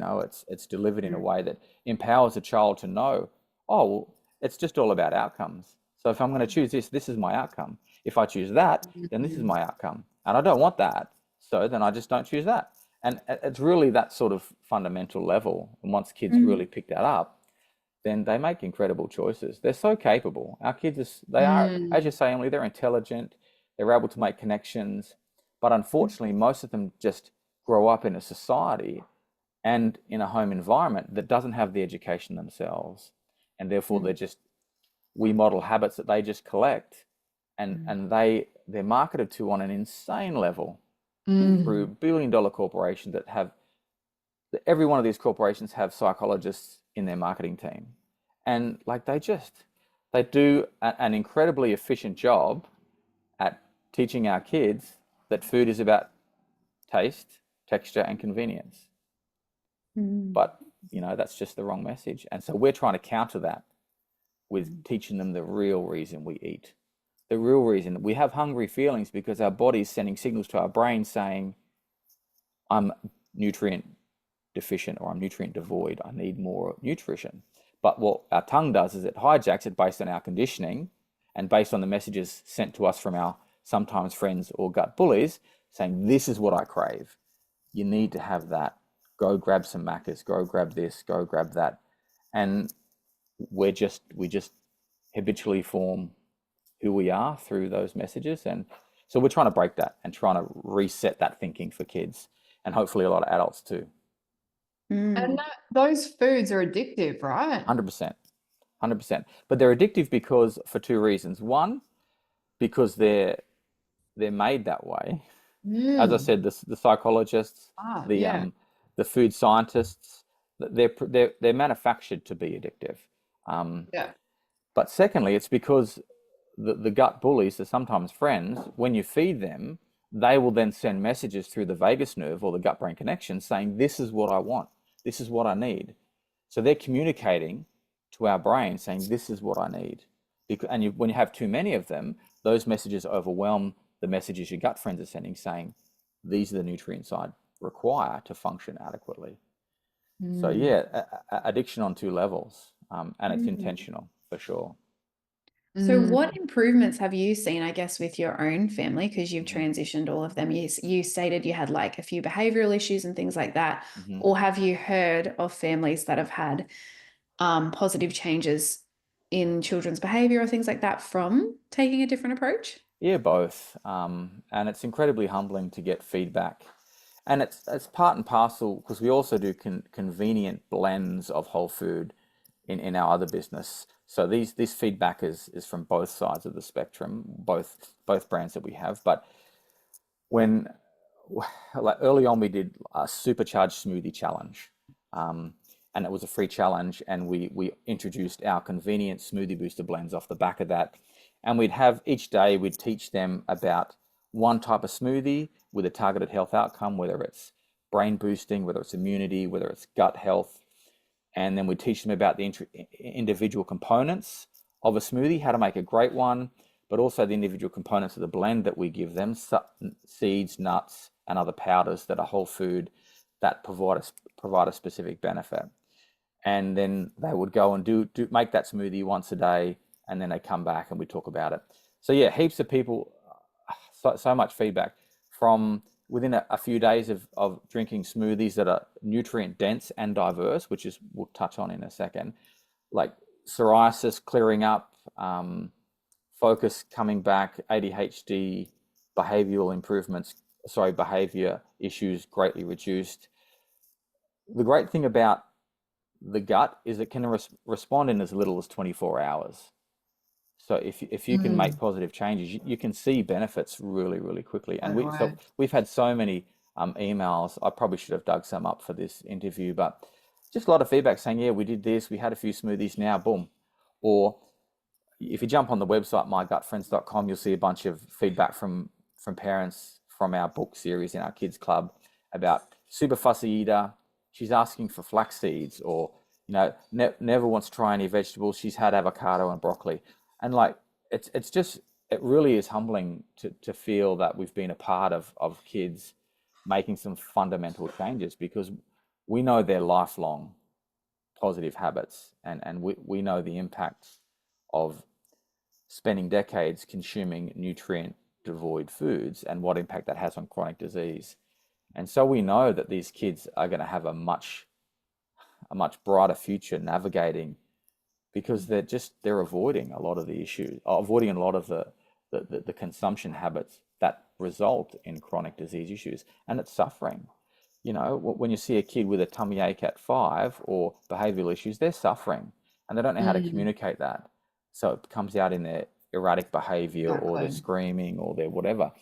It's delivered in a way that empowers a child to know, oh, well, it's just all about outcomes. So if I'm going to choose this is my outcome. If I choose that, then this is my outcome. And I don't want that. So then I just don't choose that. And it's really that sort of fundamental level. And once kids really pick that up, then they make incredible choices. They're so capable. Our kids, they are, as you say, Emily, they're intelligent. They're able to make connections. But unfortunately, most of them just grow up in a society and in a home environment that doesn't have the education themselves. And therefore, we model habits that they just collect. And they're marketed to on an insane level through billion-dollar corporations that have, every one of these corporations have psychologists in their marketing team. And like they do an incredibly efficient job at teaching our kids that food is about taste, texture, and convenience. But, that's just the wrong message. And so we're trying to counter that with teaching them the real reason we eat. The real reason we have hungry feelings because our body's sending signals to our brain saying, I'm nutrient deficient or I'm nutrient devoid. I need more nutrition. But what our tongue does is it hijacks it based on our conditioning and based on the messages sent to us from our sometimes friends or gut bullies saying, this is what I crave. You need to have that. Go grab some Maccas, go grab this, go grab that. And we just habitually form who we are through those messages. And so we're trying to break that and trying to reset that thinking for kids and hopefully a lot of adults too. And those foods are addictive, right? 100%. But they're addictive for 2 reasons. One, because they're made that way. As I said, the psychologists, the food scientists, they're manufactured to be addictive. But secondly, it's because the gut bullies, the sometimes friends, when you feed them, they will then send messages through the vagus nerve or the gut-brain connection saying, this is what I want. This is what I need. So they're communicating to our brain saying, this is what I need. And when you have too many of them, those messages overwhelm the messages your gut friends are sending, saying these are the nutrients I require to function adequately. So yeah, addiction on two levels, and it's intentional for sure. So what improvements have you seen, I guess, with your own family? Because you've transitioned all of them. You stated you had like a few behavioral issues and things like that. Or have you heard of families that have had positive changes in children's behavior or things like that from taking a different approach? Yeah, both. And it's incredibly humbling to get feedback. And it's part and parcel because we also do convenient blends of whole food in our other business. So this feedback is from both sides of the spectrum, both brands that we have. But when like early on, we did a supercharged smoothie challenge, and it was a free challenge, and we introduced our convenient smoothie booster blends off the back of that, and we'd have each day we'd teach them about one type of smoothie with a targeted health outcome, whether it's brain boosting, whether it's immunity, whether it's gut health, and then we teach them about the individual components of a smoothie, how to make a great one, but also the individual components of the blend that we give them, seeds, nuts, and other powders that are whole food that provide a specific benefit. And then they would go and make that smoothie once a day, and then they come back and we talk about it. So yeah, heaps of people, so much feedback from within a few days of drinking smoothies that are nutrient dense and diverse, which is we'll touch on in a second, like psoriasis clearing up, focus coming back, ADHD, behavior issues greatly reduced. The great thing about the gut is it can respond in as little as 24 hours. So if you can make positive changes, you can see benefits really, really quickly. And we've had so many emails. I probably should have dug some up for this interview, but just a lot of feedback saying, yeah, we did this, we had a few smoothies now, boom. Or if you jump on the website, mygutfriends.com, you'll see a bunch of feedback from parents from our book series in our kids club about super fussy eater. She's asking for flax seeds, or never wants to try any vegetables. She's had avocado and broccoli. And like it's just, it really is humbling to feel that we've been a part of kids making some fundamental changes, because we know they're lifelong positive habits, and we know the impact of spending decades consuming nutrient devoid foods and what impact that has on chronic disease. And so we know that these kids are going to have a much brighter future navigating, because they're avoiding a lot of the issues, avoiding a lot of the consumption habits that result in chronic disease issues, and it's suffering. When you see a kid with a tummy ache at 5 or behavioral issues, they're suffering and they don't know how to communicate that. So it comes out in their erratic behavior or their screaming or their whatever.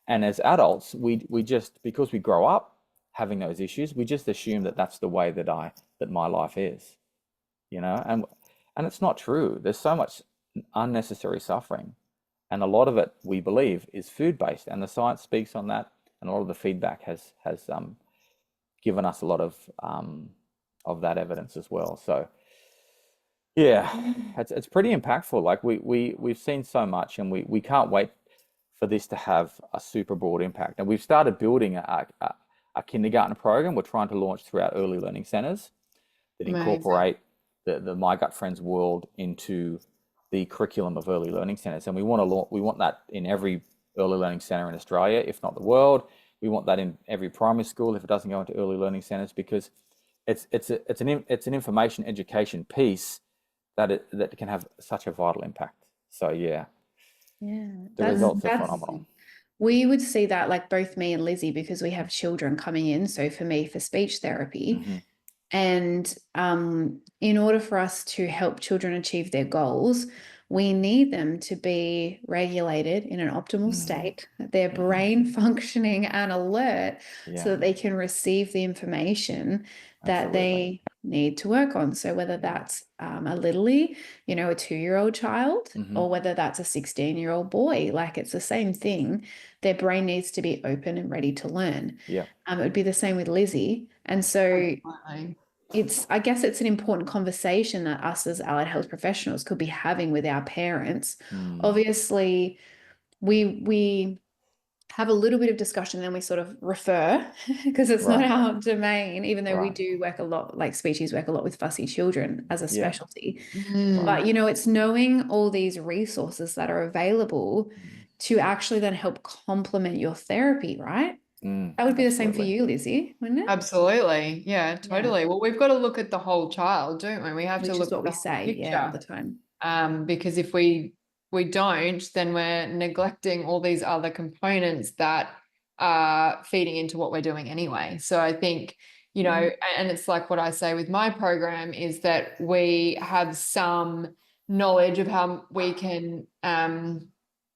And as adults, we just, because we grow up having those issues, we just assume that that's the way that my life is, and it's not true. There's so much unnecessary suffering, and a lot of it, we believe, is food-based, and the science speaks on that, and a lot of the feedback has given us a lot of that evidence as well. So yeah, it's pretty impactful. Like we've seen so much, and we can't wait for this to have a super broad impact. And we've started building a kindergarten program we're trying to launch through our early learning centers that incorporate the My Gut Friends world into the curriculum of early learning centers. And we want that in every early learning center in Australia, if not the world. We want that in every primary school if it doesn't go into early learning centers, because it's an information education piece that can have such a vital impact. So yeah, the results are phenomenal. We would see that, like both me and Lizzy, because we have children coming in. So for me, for speech therapy, and in order for us to help children achieve their goals, we need them to be regulated in an optimal state, their brain functioning and alert, so that they can receive the information that they need to work on. So whether that's a littly, a 2-year-old child, or whether that's a 16-year-old boy, like it's the same thing. Their brain needs to be open and ready to learn. Yeah. It would be the same with Lizzy. And so I guess it's an important conversation that us as allied health professionals could be having with our parents. Obviously, we have a little bit of discussion, then we sort of refer because it's not our domain, even though we do work a lot, like species work a lot with fussy children as a specialty. But, you know, it's knowing all these resources that are available to actually then help complement your therapy, right? That would be the same for you, Lizzy, wouldn't it? Absolutely. Yeah, totally. Yeah. Well, we've got to look at the whole child, don't we? We have to look at what we say, all the time. Because if we don't, then we're neglecting all these other components that are feeding into what we're doing anyway. So I think, you know, and it's like what I say with my program is that we have some knowledge of how we can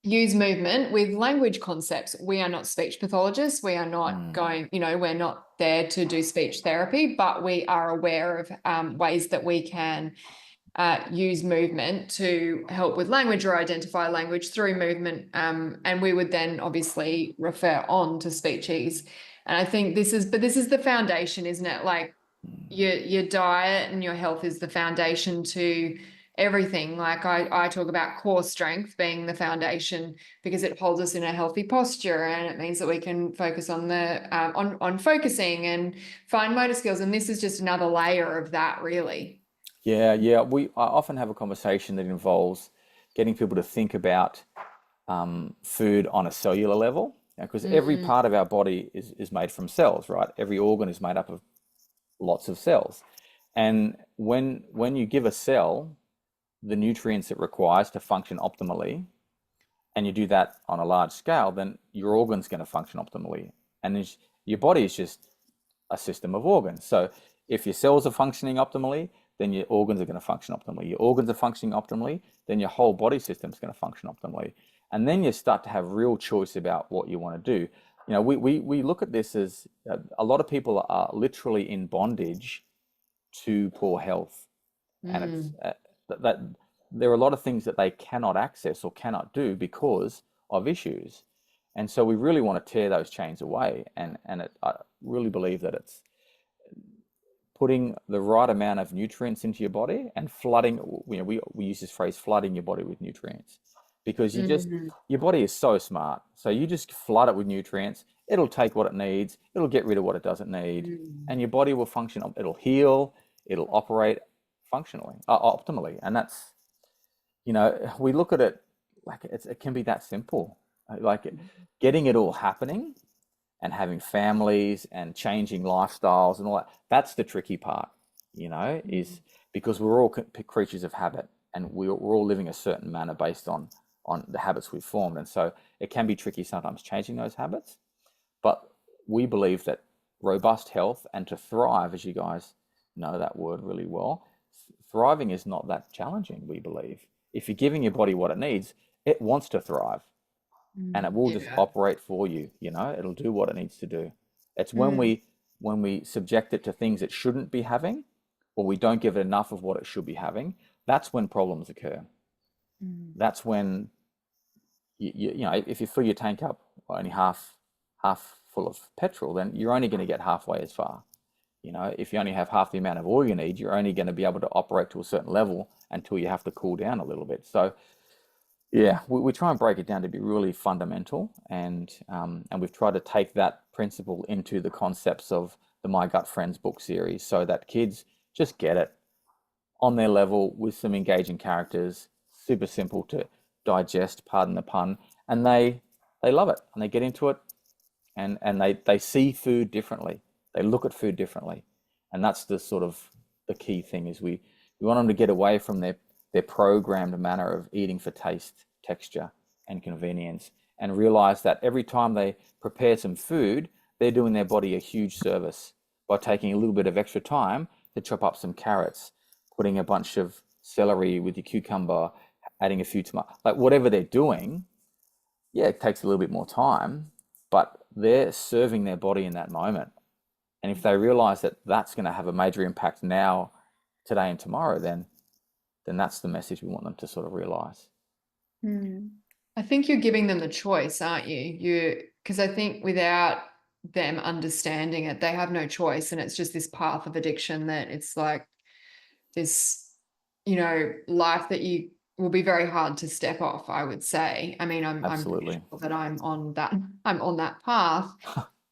use movement with language concepts. We are not speech pathologists. We are not going, you know, we're not there to do speech therapy, but we are aware of ways that we can use movement to help with language or identify language through movement. And we would then obviously refer on to speeches. And I think this is the foundation, isn't it? Like your diet and your health is the foundation to everything. Like I talk about core strength being the foundation because it holds us in a healthy posture, and it means that we can focus on the on focusing and fine motor skills. And this is just another layer of that, really. Yeah. I often have a conversation that involves getting people to think about food on a cellular level, because every part of our body is made from cells, right? Every organ is made up of lots of cells. And when you give a cell the nutrients it requires to function optimally, and you do that on a large scale, then your organ's going to function optimally. And your body is just a system of organs. So if your cells are functioning optimally, then your organs are going to function optimally. Your organs are functioning optimally, then your whole body system is going to function optimally. And then you start to have real choice about what you want to do. You know, we look at this as a lot of people are literally in bondage to poor health. And it's that there are a lot of things that they cannot access or cannot do because of issues. And so we really want to tear those chains away. And I really believe that it's putting the right amount of nutrients into your body and flooding, you know, we use this phrase, flooding your body with nutrients, because your body is so smart. So you just flood it with nutrients. It'll take what it needs. It'll get rid of what it doesn't need. And your body will function. It'll heal. It'll operate functionally, optimally. And that's, you know, we look at it like it can be that simple. Like getting it all happening and having families and changing lifestyles and all that. That's the tricky part, you know, is because we're all creatures of habit, and we're all living a certain manner based on the habits we've formed. And so it can be tricky sometimes changing those habits. But we believe that robust health and to thrive, as you guys know that word really well, thriving is not that challenging, we believe. If you're giving your body what it needs, it wants to thrive. And it will just operate for you, you know, it'll do what it needs to do. It's when we subject it to things it shouldn't be having, or we don't give it enough of what it should be having, that's when problems occur. That's when, you know, if you fill your tank up only half full of petrol, then you're only going to get halfway as far. You know, if you only have half the amount of oil you need, you're only going to be able to operate to a certain level until you have to cool down a little bit. So yeah, we try and break it down to be really fundamental, and we've tried to take that principle into the concepts of the My Gut Friends book series, so that kids just get it on their level with some engaging characters, super simple to digest, pardon the pun, and they love it and they get into it, and they see food differently, they look at food differently, and that's the sort of the key thing is we want them to get away from their programmed manner of eating for taste, texture, and convenience, and realize that every time they prepare some food, they're doing their body a huge service by taking a little bit of extra time to chop up some carrots, putting a bunch of celery with your cucumber, adding a few tomatoes, like whatever they're doing. Yeah, it takes a little bit more time, but they're serving their body in that moment. And if they realize that that's going to have a major impact now, today and tomorrow, then that's the message we want them to sort of realize. I think you're giving them the choice, aren't you? Because I think without them understanding it, they have no choice, and it's just this path of addiction that it's like this, you know, life that you will be very hard to step off, I would say. I mean, I'm pretty Absolutely. sure that I'm on that path.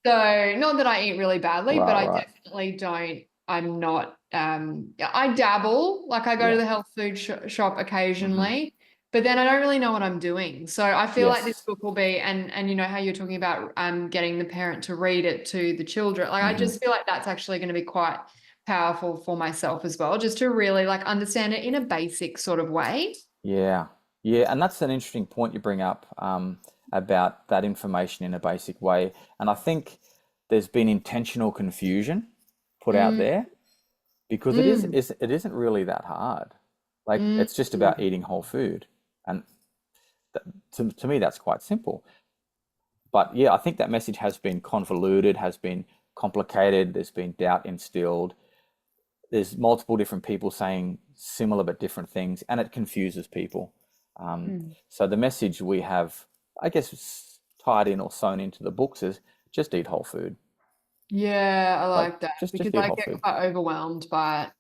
So not that I eat really badly, but I Right. definitely don't. I'm not. I dabble. Like I go to Yeah. the health food shop Hmm. occasionally, but then I don't really know what I'm doing. So I feel like this Yes. book will be, and you know how you're talking about getting the parent to read it to the children. Like I Hmm. just feel like that's actually going to be quite powerful for myself as well, just to really like understand it in a basic sort of way. Yeah. Yeah. And that's an interesting point you bring up, about that information in a basic way. And I think there's been intentional confusion put out Mm, there because mm, it isn't really that hard. Like mm, it's just about mm. eating whole food. And to me, that's quite simple. But yeah, I think that message has been convoluted, has been complicated. There's been doubt instilled. There's multiple different people saying similar but different things, and it confuses people. Um, Mm. so the message we have, I guess, tied in or sewn into the books is just eat whole food. Yeah, I Like like that because just eat I whole get food. quite overwhelmed by it.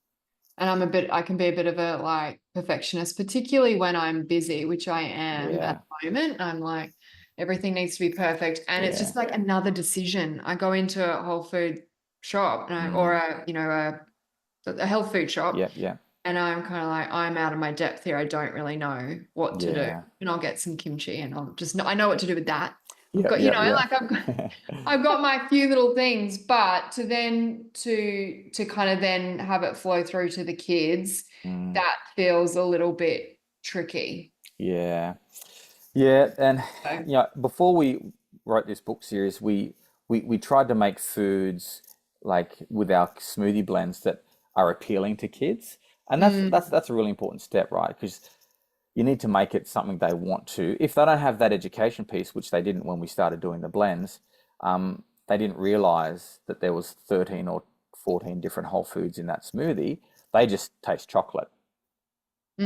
And I can be a bit of a like perfectionist, particularly when I'm busy, which I am at Yeah, the moment. I'm like, everything needs to be perfect. And it's yeah. just like another decision. I go into a whole food shop or Mm, a health food shop, yeah, yeah, and I'm kind of like, I'm out of my depth here. I don't really know what to do. yeah, And I'll get some kimchi and I know what to do with that. I've yeah, got, yeah, like yeah. I've got my few little things, but to kind of then have it flow through to the kids, Mm, that feels a little bit tricky. yeah. Yeah, and So, you know, before we wrote this book series, we tried to make foods like with our smoothie blends that are appealing to kids, and mm, that's a really important step, right? Because you need to make it something they want to. If they don't have that education piece, which they didn't when we started doing the blends, they didn't realize that there was 13 or 14 different whole foods in that smoothie. They just taste chocolate.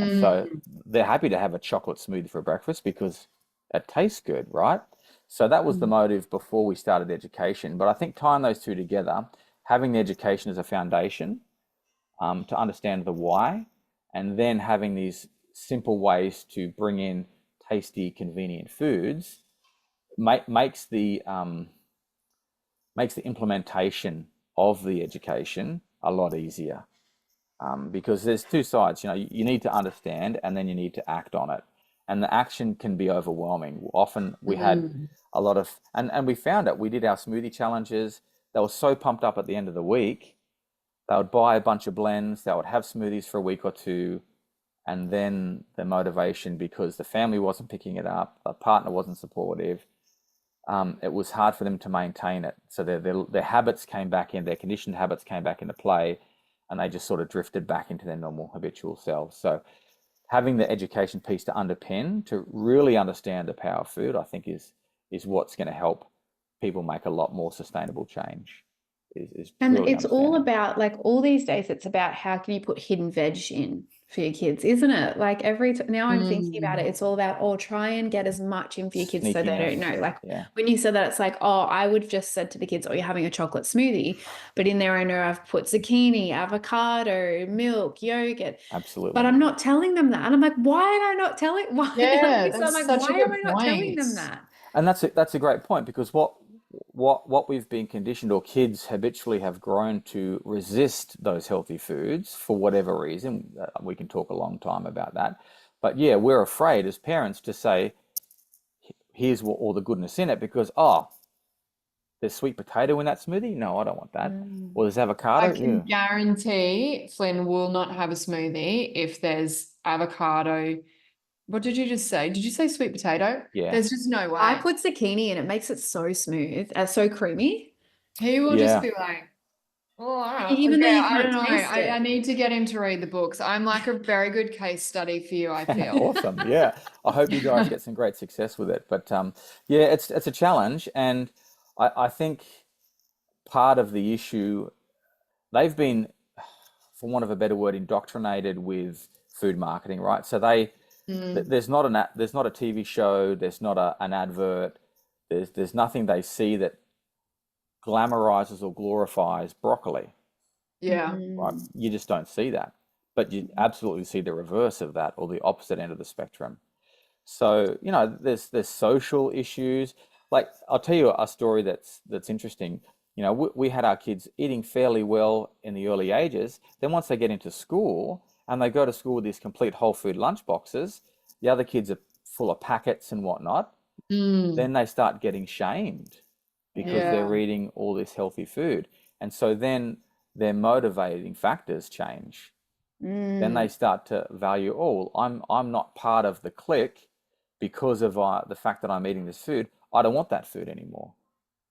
And so mm, they're happy to have a chocolate smoothie for breakfast because it tastes good, right? So that was the mm, motive before we started education. But I think tying those two together, having the education as a foundation, to understand the why, and then having these simple ways to bring in tasty, convenient foods, makes the implementation of the education a lot easier, because there's two sides. You know, you need to understand and then you need to act on it. And the action can be overwhelming. Often we had mm. a lot of, and we found it. We did our smoothie challenges. They were so pumped up at the end of the week. They would buy a bunch of blends. They would have smoothies for a week or two. And then the motivation, because the family wasn't picking it up, the partner wasn't supportive, it was hard for them to maintain it. So their habits came back in, their conditioned habits came back into play, and they just sort of drifted back into their normal habitual selves. So having the education piece to underpin, to really understand the power of food, I think is what's going to help people make a lot more sustainable change. Is And truly it's all understanding. about like all these days, it's about how can you put hidden veg in for your kids, isn't it? Like now I'm thinking about it, Mm. it's all about, oh, try and get as much in for your kids so they don't Sneakiness. know. Like Yeah, when you said that, it's like, oh, I would have just said to the kids, oh, you're having a chocolate smoothie. But in there, I know I've put zucchini, avocado, milk, yogurt. But absolutely. I'm not telling them that. And I'm like, why am I not telling? Why? Yeah, Like, so I'm that's like, such why a am good I not telling point. them that? And that's a great point, because what we've been conditioned, or kids habitually have grown to resist those healthy foods for whatever reason. We can talk a long time about that. But yeah, we're afraid as parents to say, here's what all the goodness in it, because there's sweet potato in that smoothie. No, I don't want that. Mm. Or there's I avocado. can Ew. guarantee Flynn will not have a smoothie if there's avocado. What did you just say? Did you say sweet potato? Yeah. There's just no I way. put zucchini in, it makes it so smooth, so creamy. He will just Yeah. be like, oh, Even though okay, you I don't can't know. taste I it. need to get him to read the books. I'm like a very good case study for you, I feel. Awesome. Yeah. I hope you guys get some great success with it. But yeah, it's a challenge, and I think part of the issue, they've been, for want of a better word, indoctrinated with food marketing, right? So Mm, there's not a TV show, there's not an advert, there's nothing they see that glamorizes or glorifies broccoli, yeah. right? Mm. You just don't see that. but you absolutely see the reverse of that or the opposite end of the spectrum. So, there's social issues. Like I'll tell you a story that's interesting. We had our kids eating fairly well in the early ages. Then once they get into school and they go to school with these complete whole food lunch boxes, the other kids are full of packets and whatnot. Then they start getting shamed because they're eating all this healthy food. And so then their motivating factors change. Then they start to value, oh, I'm not part of the clique because of the fact that I'm eating this food. I don't want that food anymore.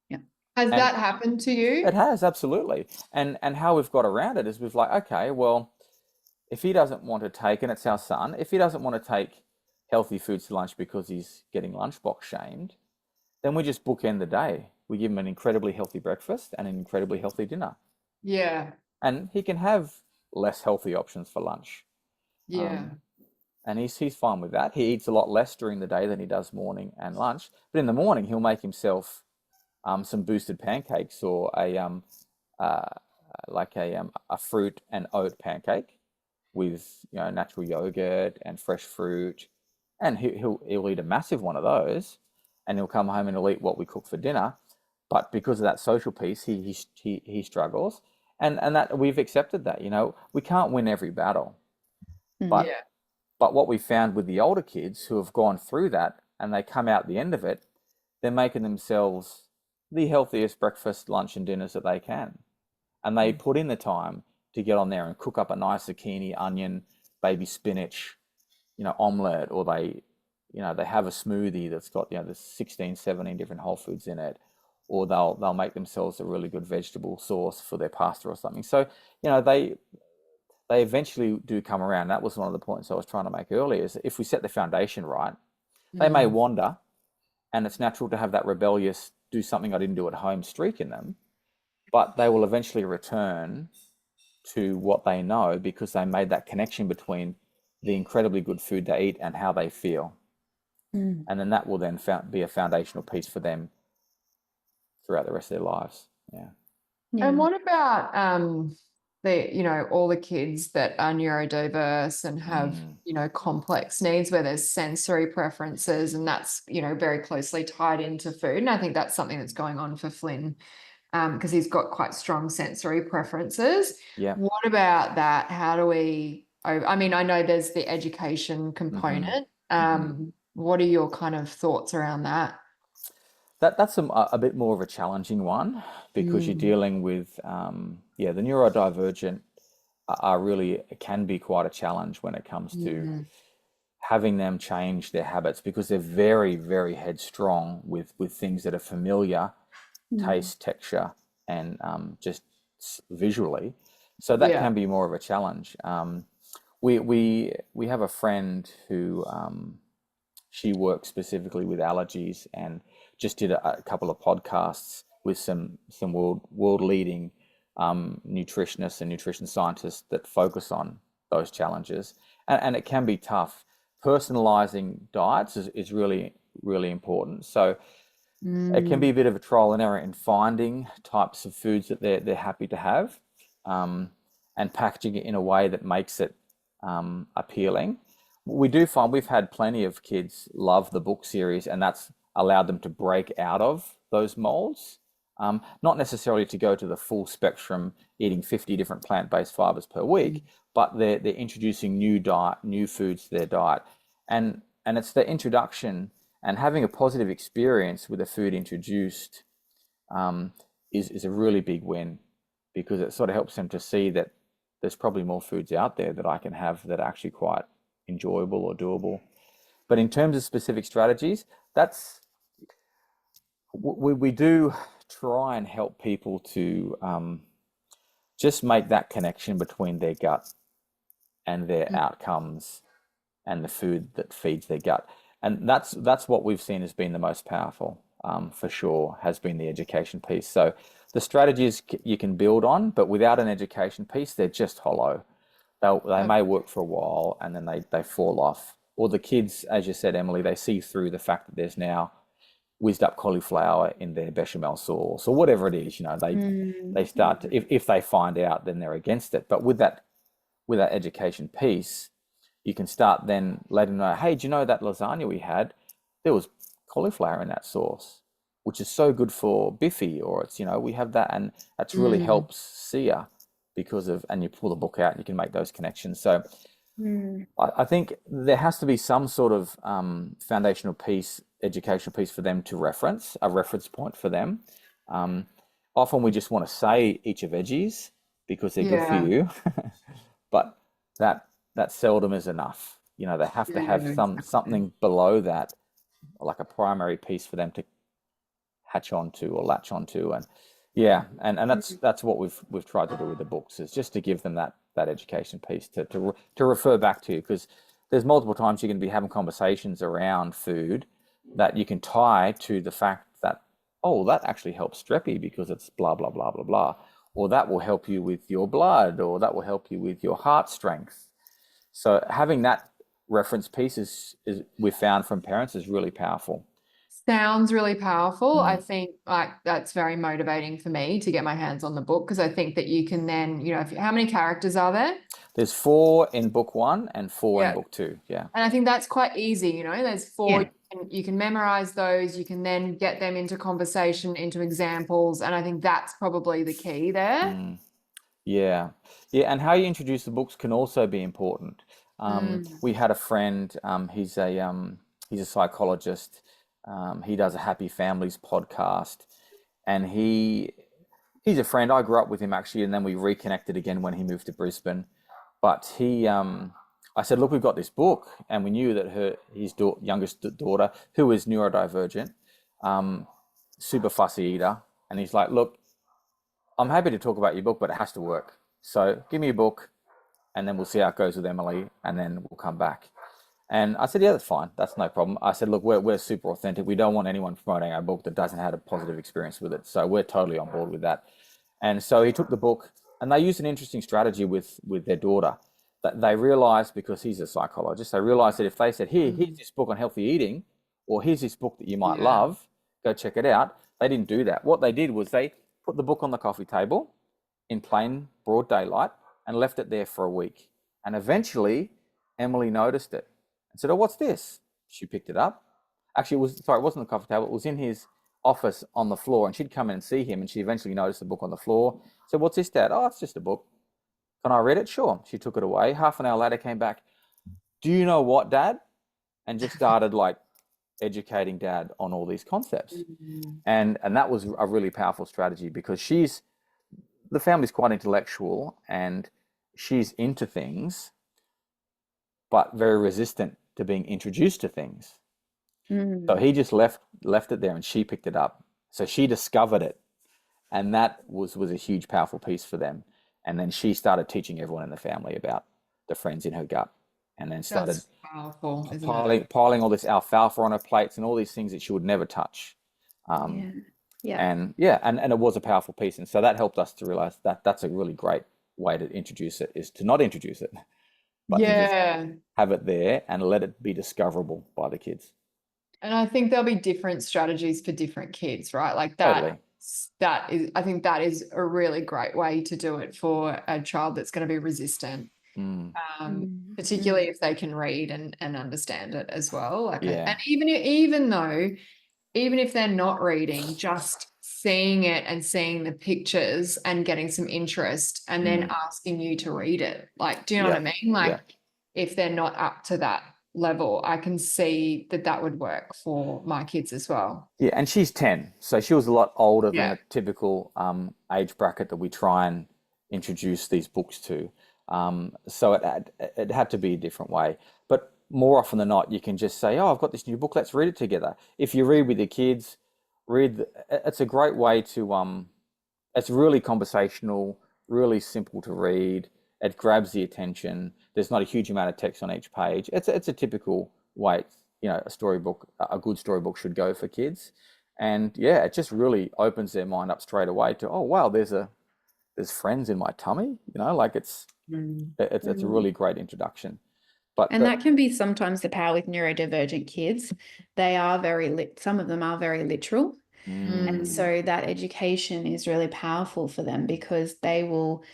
Yeah. Has that happened to you? It has, absolutely. And how we've got around it is we've like, okay, well, if he doesn't want to take, and it's our son, if he doesn't want to take healthy foods to lunch because he's getting lunchbox shamed, then we just bookend the day. We give him an incredibly healthy breakfast and an incredibly healthy dinner. Yeah. And he can have less healthy options for lunch. Yeah. And he's fine with that. He eats a lot less during the day than he does morning and lunch. But in the morning, he'll make himself some boosted pancakes or a fruit and oat pancake with natural yogurt and fresh fruit, and he'll eat a massive one of those, and he'll come home and he'll eat what we cook for dinner. But because of that social piece, he struggles, and that we've accepted that. We can't win every battle, but what we found with the older kids who have gone through that and they come out the end of it, they're making themselves the healthiest breakfast, lunch, and dinners that they can. And they put in the time to get on there and cook up a nice zucchini, onion, baby spinach, omelette, or they have a smoothie that's got, there's 16, 17 different whole foods in it, or they'll make themselves a really good vegetable sauce for their pasta or something. So, they eventually do come around. That was one of the points I was trying to make earlier, is if we set the foundation right, they may wander, and it's natural to have that rebellious, do something I didn't do at home streak in them, but they will eventually return to what they know because they made that connection between the incredibly good food they eat and how they feel. And then that will then be a foundational piece for them throughout the rest of their lives. Yeah. And what about all the kids that are neurodiverse and have, complex needs where there's sensory preferences, and that's, very closely tied into food. And I think that's something that's going on for Flynn, because he's got quite strong sensory preferences. Yeah. What about that? How do we, I know there's the education component. What are your kind of thoughts around that? That's a bit more of a challenging one because you're dealing with, the neurodivergent can be quite a challenge when it comes to having them change their habits, because they're very, very headstrong with things that are familiar, taste, texture, and just visually. So that can be more of a challenge. We have a friend who she works specifically with allergies and just did a couple of podcasts with some world leading nutritionists and nutrition scientists that focus on those challenges, and it can be tough. Personalizing diets is really, really important. So it can be a bit of a trial and error in finding types of foods that they're happy to have, and packaging it in a way that makes it appealing. We do find we've had plenty of kids love the book series, and that's allowed them to break out of those molds. Not necessarily to go to the full spectrum, eating 50 different plant-based fibers per week, but they're introducing new foods to their diet, and it's the introduction and having a positive experience with a food introduced is a really big win, because it sort of helps them to see that there's probably more foods out there that I can have that are actually quite enjoyable or doable. But in terms of specific strategies, we do try and help people to just make that connection between their gut and their outcomes and the food that feeds their gut. And that's what we've seen has been the most powerful, for sure, has been the education piece. So the strategies you can build on, but without an education piece, they're just hollow. They may work for a while and then they fall off. Or the kids, as you said, Emily, they see through the fact that there's now whizzed up cauliflower in their bechamel sauce or whatever it is. They start to, if they find out, then they're against it. But with that with that education piece, you can start then letting them know, hey, do you know that lasagna we had? There was cauliflower in that sauce, which is so good for Biffy, or it's, we have that, and that's really helps Sia because of, and you pull the book out and you can make those connections. So I think there has to be some sort of foundational piece, educational piece for them to reference, a reference point for them. Often we just want to say each of veggies because they're good for you, but that seldom is enough. They have to have something below that, like a primary piece for them to hatch onto or latch onto, and that's what we've tried to do with the books, is just to give them that education piece to refer back to, because there's multiple times you're going to be having conversations around food that you can tie to the fact that, oh, that actually helps Streppy because it's blah blah blah blah blah, or that will help you with your blood, or that will help you with your heart strength. So having that reference piece is we've found from parents is really powerful. Sounds really powerful. I think like that's very motivating for me to get my hands on the book, because I think that you can then, how many characters are there? There's 4 in book 1 and 4 in book 2. Yeah. And I think that's quite easy. There's 4. You can memorize those. You can then get them into conversation, into examples. And I think that's probably the key there. Yeah. And how you introduce the books can also be important. We had a friend, he's a psychologist. He does a Happy Families podcast, and he's a friend. I grew up with him actually, and then we reconnected again when he moved to Brisbane. But I said, look, we've got this book, and we knew that his youngest daughter, who is neurodivergent, super fussy eater, and he's like, look, I'm happy to talk about your book, but it has to work. So give me a book, and then we'll see how it goes with Emily, and then we'll come back. And I said, yeah, that's fine. That's no problem. I said, look, we're super authentic. We don't want anyone promoting our book that doesn't have a positive experience with it. So we're totally on board with that. And so he took the book, and they used an interesting strategy with their daughter. That they realized, because he's a psychologist, they realized that if they said, here's this book on healthy eating, or here's this book that you might love, go check it out. They didn't do that. What they did was they put the book on the coffee table in plain broad daylight and left it there for a week. And eventually Emily noticed it and said, oh, what's this? She picked it up. Actually, it wasn't on the coffee table. It was in his office on the floor, and she'd come in and see him, and she eventually noticed the book on the floor. Said, what's this, Dad? Oh, it's just a book. Can I read it? Sure. She took it away. Half an hour later, came back. Do you know what, Dad? And just started educating Dad on all these concepts. And that was a really powerful strategy, because the family's quite intellectual and she's into things, but very resistant to being introduced to things. So he just left it there, and she picked it up. So she discovered it, and that was a huge, powerful piece for them. And then she started teaching everyone in the family about the friends in her gut, and then started piling all this alfalfa on her plates and all these things that she would never touch. And it was a powerful piece. And so that helped us to realize that that's a really great way to introduce it, is to not introduce it, but to just have it there and let it be discoverable by the kids. And I think there'll be different strategies for different kids, right? Like that. Totally. I think that is a really great way to do it for a child that's going to be resistant, particularly if they can read and understand it as well. And even if they're not reading, just seeing it and seeing the pictures and getting some interest, and then asking you to read it. Do you know what I mean? If they're not up to that level, I can see that would work for my kids as well. Yeah, and she's 10, so she was a lot older than a typical age bracket that we try and introduce these books to. So it had to be a different way. But more often than not, you can just say, oh, I've got this new book, let's read it together. If you read with your kids, it's a great way to, it's really conversational, really simple to read. It grabs the attention. There's not a huge amount of text on each page. It's a typical way, a storybook, a good storybook should go for kids. And it just really opens their mind up straight away to, oh wow, there's friends in my tummy. It's a really great introduction. And that can be sometimes the power with neurodivergent kids. They are some of them are very literal. And so that education is really powerful for them, because they will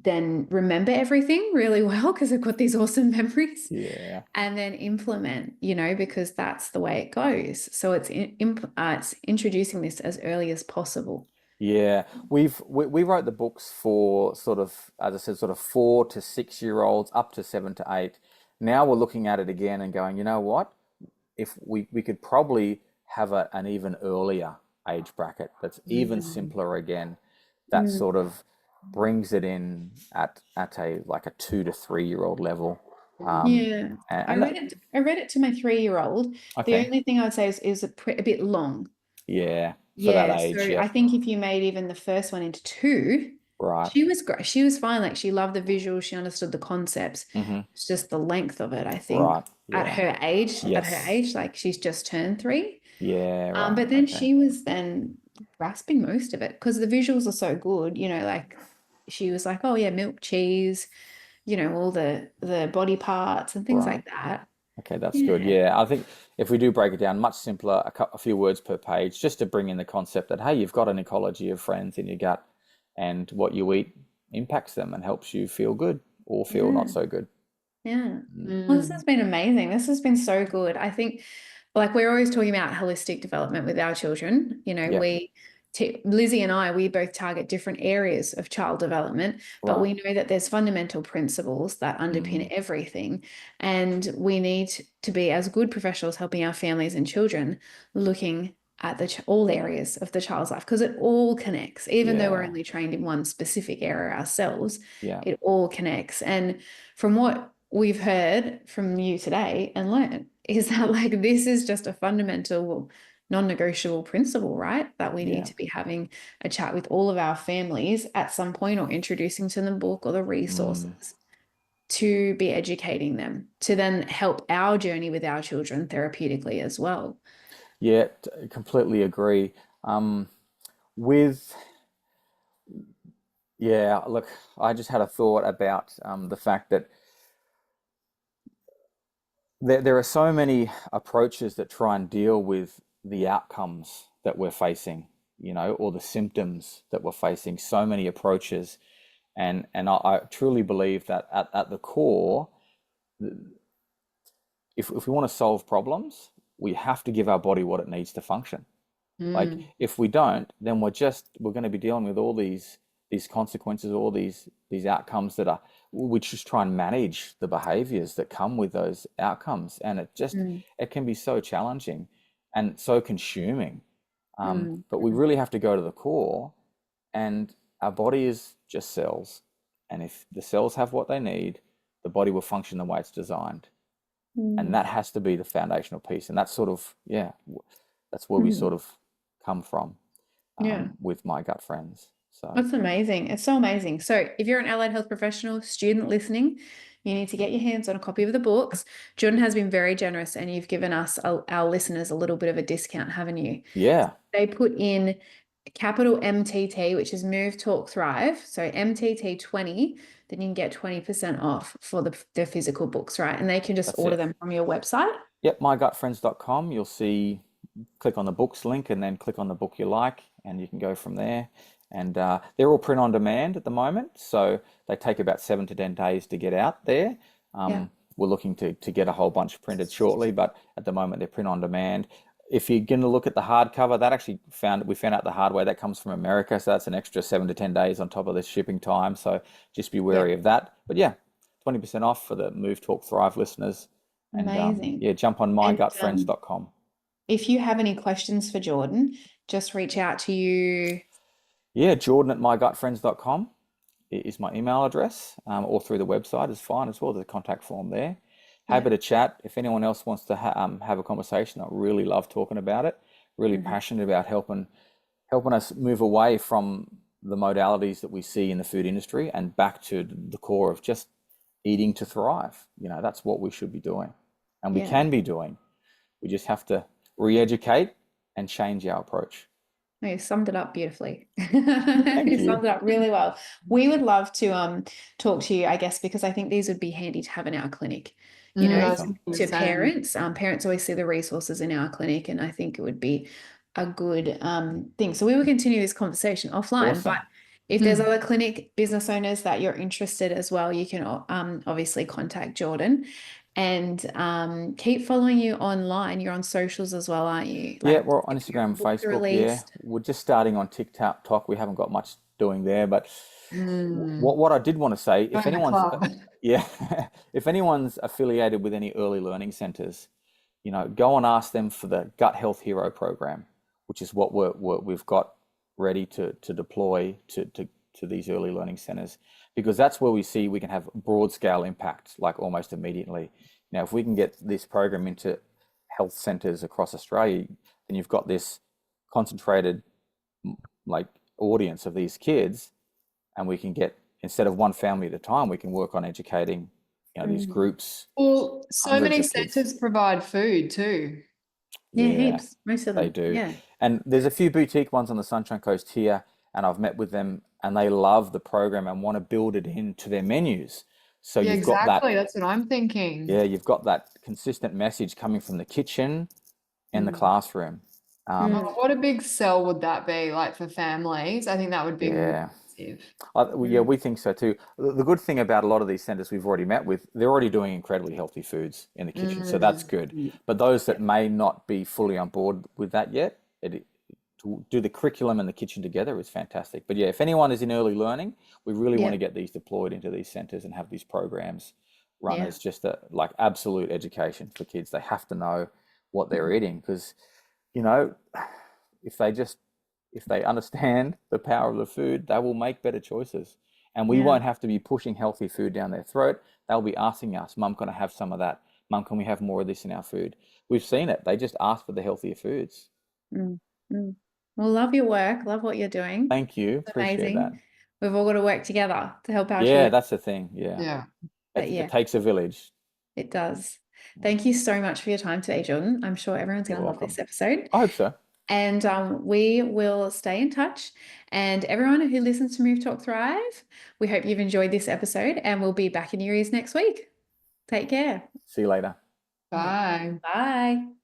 then remember everything really well because I've got these awesome memories. Yeah. And then implement, because that's the way it goes. So it's it's introducing this as early as possible. Yeah, we wrote the books for sort of, as I said, sort of 4 to 6 year olds up to 7 to 8. Now we're looking at it again and going, you know what? If we could probably have an even earlier age bracket that's even simpler again, that Mm. sort of brings it in at a like a 2 to 3 year old level. Yeah, And that, I read it to my 3-year-old. The okay, only thing I would say is a bit long. yeah, for that Yeah, so age, I yep, think if you made even the first one into 2, right. she was great. She was fine. Like she loved the visuals, she understood the concepts. Hmm. It's just the length of it, I think, Right, yeah, at her yes, age, like she's just turned 3. yeah, right, But then okay, she was then grasping most of it because the visuals are so good, like she was like, oh yeah, milk, cheese, all the body parts and things right. like that. Okay, that's good. Yeah. Yeah, I think if we do break it down, much simpler, a few words per page, just to bring in the concept that, hey, you've got an ecology of friends in your gut, and what you eat impacts them and helps you feel good or feel Yeah. not so good. Yeah. Well, this has Mm. been amazing. This has been so good. I think, like, we're always talking about holistic development with our children. Yep. Lizzie and I, we both target different areas of child development, but Right. we know that there's fundamental principles that underpin Mm. everything. And we need to be as good professionals helping our families and children looking at all areas of the child's life because it all connects, even though we're Yeah. only trained in one specific area ourselves, Yeah. it all connects. And from what we've heard from you today and learned is that like this is just a fundamental non-negotiable principle, right? That we need Yeah. to be having a chat with all of our families at some point or introducing to them the book or the Mm. resources to be educating them to then help our journey with our children therapeutically as well. Yeah, completely agree. With Yeah, look, I just had a thought about the fact that there are so many approaches that try and deal with the outcomes that we're facing, or the symptoms that we're facing. So many approaches, and I truly believe that at the core, if we want to solve problems, we have to give our body what it needs to function. Like Mm. if we don't, then we're going to be dealing with all these consequences, all these outcomes that are we just try and manage the behaviors that come with those outcomes, and Mm, it can be so challenging and so consuming. mm, But we really have to go to the core, and our body is just cells, and if the cells have what they need, the body will function the way it's designed, and mm, that has to be the foundational piece, and that's sort of yeah, that's where we mm. sort of come from Yeah. with my gut friends. So That's amazing. It's so amazing. So, if you're an allied health professional student listening, you need to get your hands on a copy of the books. Jordan has been very generous and you've given us, our listeners, a little bit of a discount, haven't you? yeah, They put in capital MTT, which is Move, Talk, Thrive. So, MTT 20, then you can get 20% off for the physical books, right? And they can just that's order it. them from your website. Yep, mygutfriends.com. You'll see, click on the books link and then click on the book you like, and you can go from there. And they're all print on demand at the moment, so they take about 7 to 10 days to get out there. Yeah. We're looking to get a whole bunch printed shortly, but at the moment they're print on demand. If you're going to look at the hardcover, we found out the hard way that comes from America, so that's an extra 7 to 10 days on top of the shipping time. So just be Yeah. wary of that. But yeah, 20% off for the Move Talk Thrive listeners. And Amazing. yeah, jump on And mygutfriends.com. if you have any questions for Jordan, just reach out to you. Yeah, Jordan at mygutfriends.com is my email address, or through the website is fine as well. There's a contact form there. Yeah. Happy to chat. If anyone else wants to have a conversation, I really love talking about it. Really Mhm. passionate about helping us move away from the modalities that we see in the food industry and back to the core of just eating to thrive. That's what we should be doing, and we Yeah. can be doing. We just have to re-educate and change our approach. No, you summed it up beautifully. Thank You you. summed it up really well. We would love to talk to you, I guess, because I think these would be handy to have in our clinic. I was Awesome. thinking the To same. parents, parents always see the resources in our clinic, and I think it would be a good thing. So we will continue this conversation offline, but Awesome. If there's other clinic business owners that you're interested as well, you can obviously contact Jordan and keep following you online. You're on socials as well, aren't you? Yeah, Like we're on your Instagram and book Facebook. Yeah, released. we're just starting on TikTok. We haven't got much doing there, but what I did want to say, if Join the anyone's club. yeah, if anyone's affiliated with any early learning centers, go and ask them for the Gut Health Hero program, which is what we've got ready to deploy to these early learning centers, because that's where we see we can have broad scale impact, like almost immediately. Now, if we can get this program into health centers across Australia, then you've got this concentrated like audience of these kids, and we can get, instead of one family at a time, we can work on educating, these groups, Well, so hundreds many of kids. centers provide food too. Yeah, Yeah, heaps. Most of they them. do. Yeah. And there's a few boutique ones on the Sunshine Coast here, and I've met with them, and they love the program and want to build it into their menus. So Yeah, you've got that, exactly. That's what I'm thinking. yeah, you've got that consistent message coming from the kitchen and the Mm. classroom. Oh, Mm. what a big sell would that be, like for families? I think that would be Yeah. massive. Yeah, we think so too. The good thing about a lot of these centers we've already met with, they're already doing incredibly healthy foods in the kitchen, so that's Mm. good. But those that may not be fully on board with that yet, to do the curriculum and the kitchen together is fantastic. But yeah, if anyone is in early learning, we really want Yeah. to get these deployed into these centers and have these programs run Yeah. as just a like absolute education for kids. They have to know what they're eating, because you know, if they just if they understand the power of the food, they will make better choices. And we Yeah. won't have to be pushing healthy food down their throat. They'll be asking us, Mum, can I have some of that? Mum, can we have more of this in our food? We've seen it. They just ask for the healthier foods. Mm. Mm. Well, love your work. Love what you're doing. Thank you. It's Appreciate that. amazing. We've all got to work together to help our Yeah, children. that's the thing. Yeah. Yeah. But It yeah, takes a village. it does. Thank you so much for your time today, Jordan. I'm sure everyone's You're going to love welcome. this episode. I hope so. And we will stay in touch. And everyone who listens to Move Talk Thrive, we hope you've enjoyed this episode, and we'll be back in your ears next week. Take care. See you later. Bye. Bye.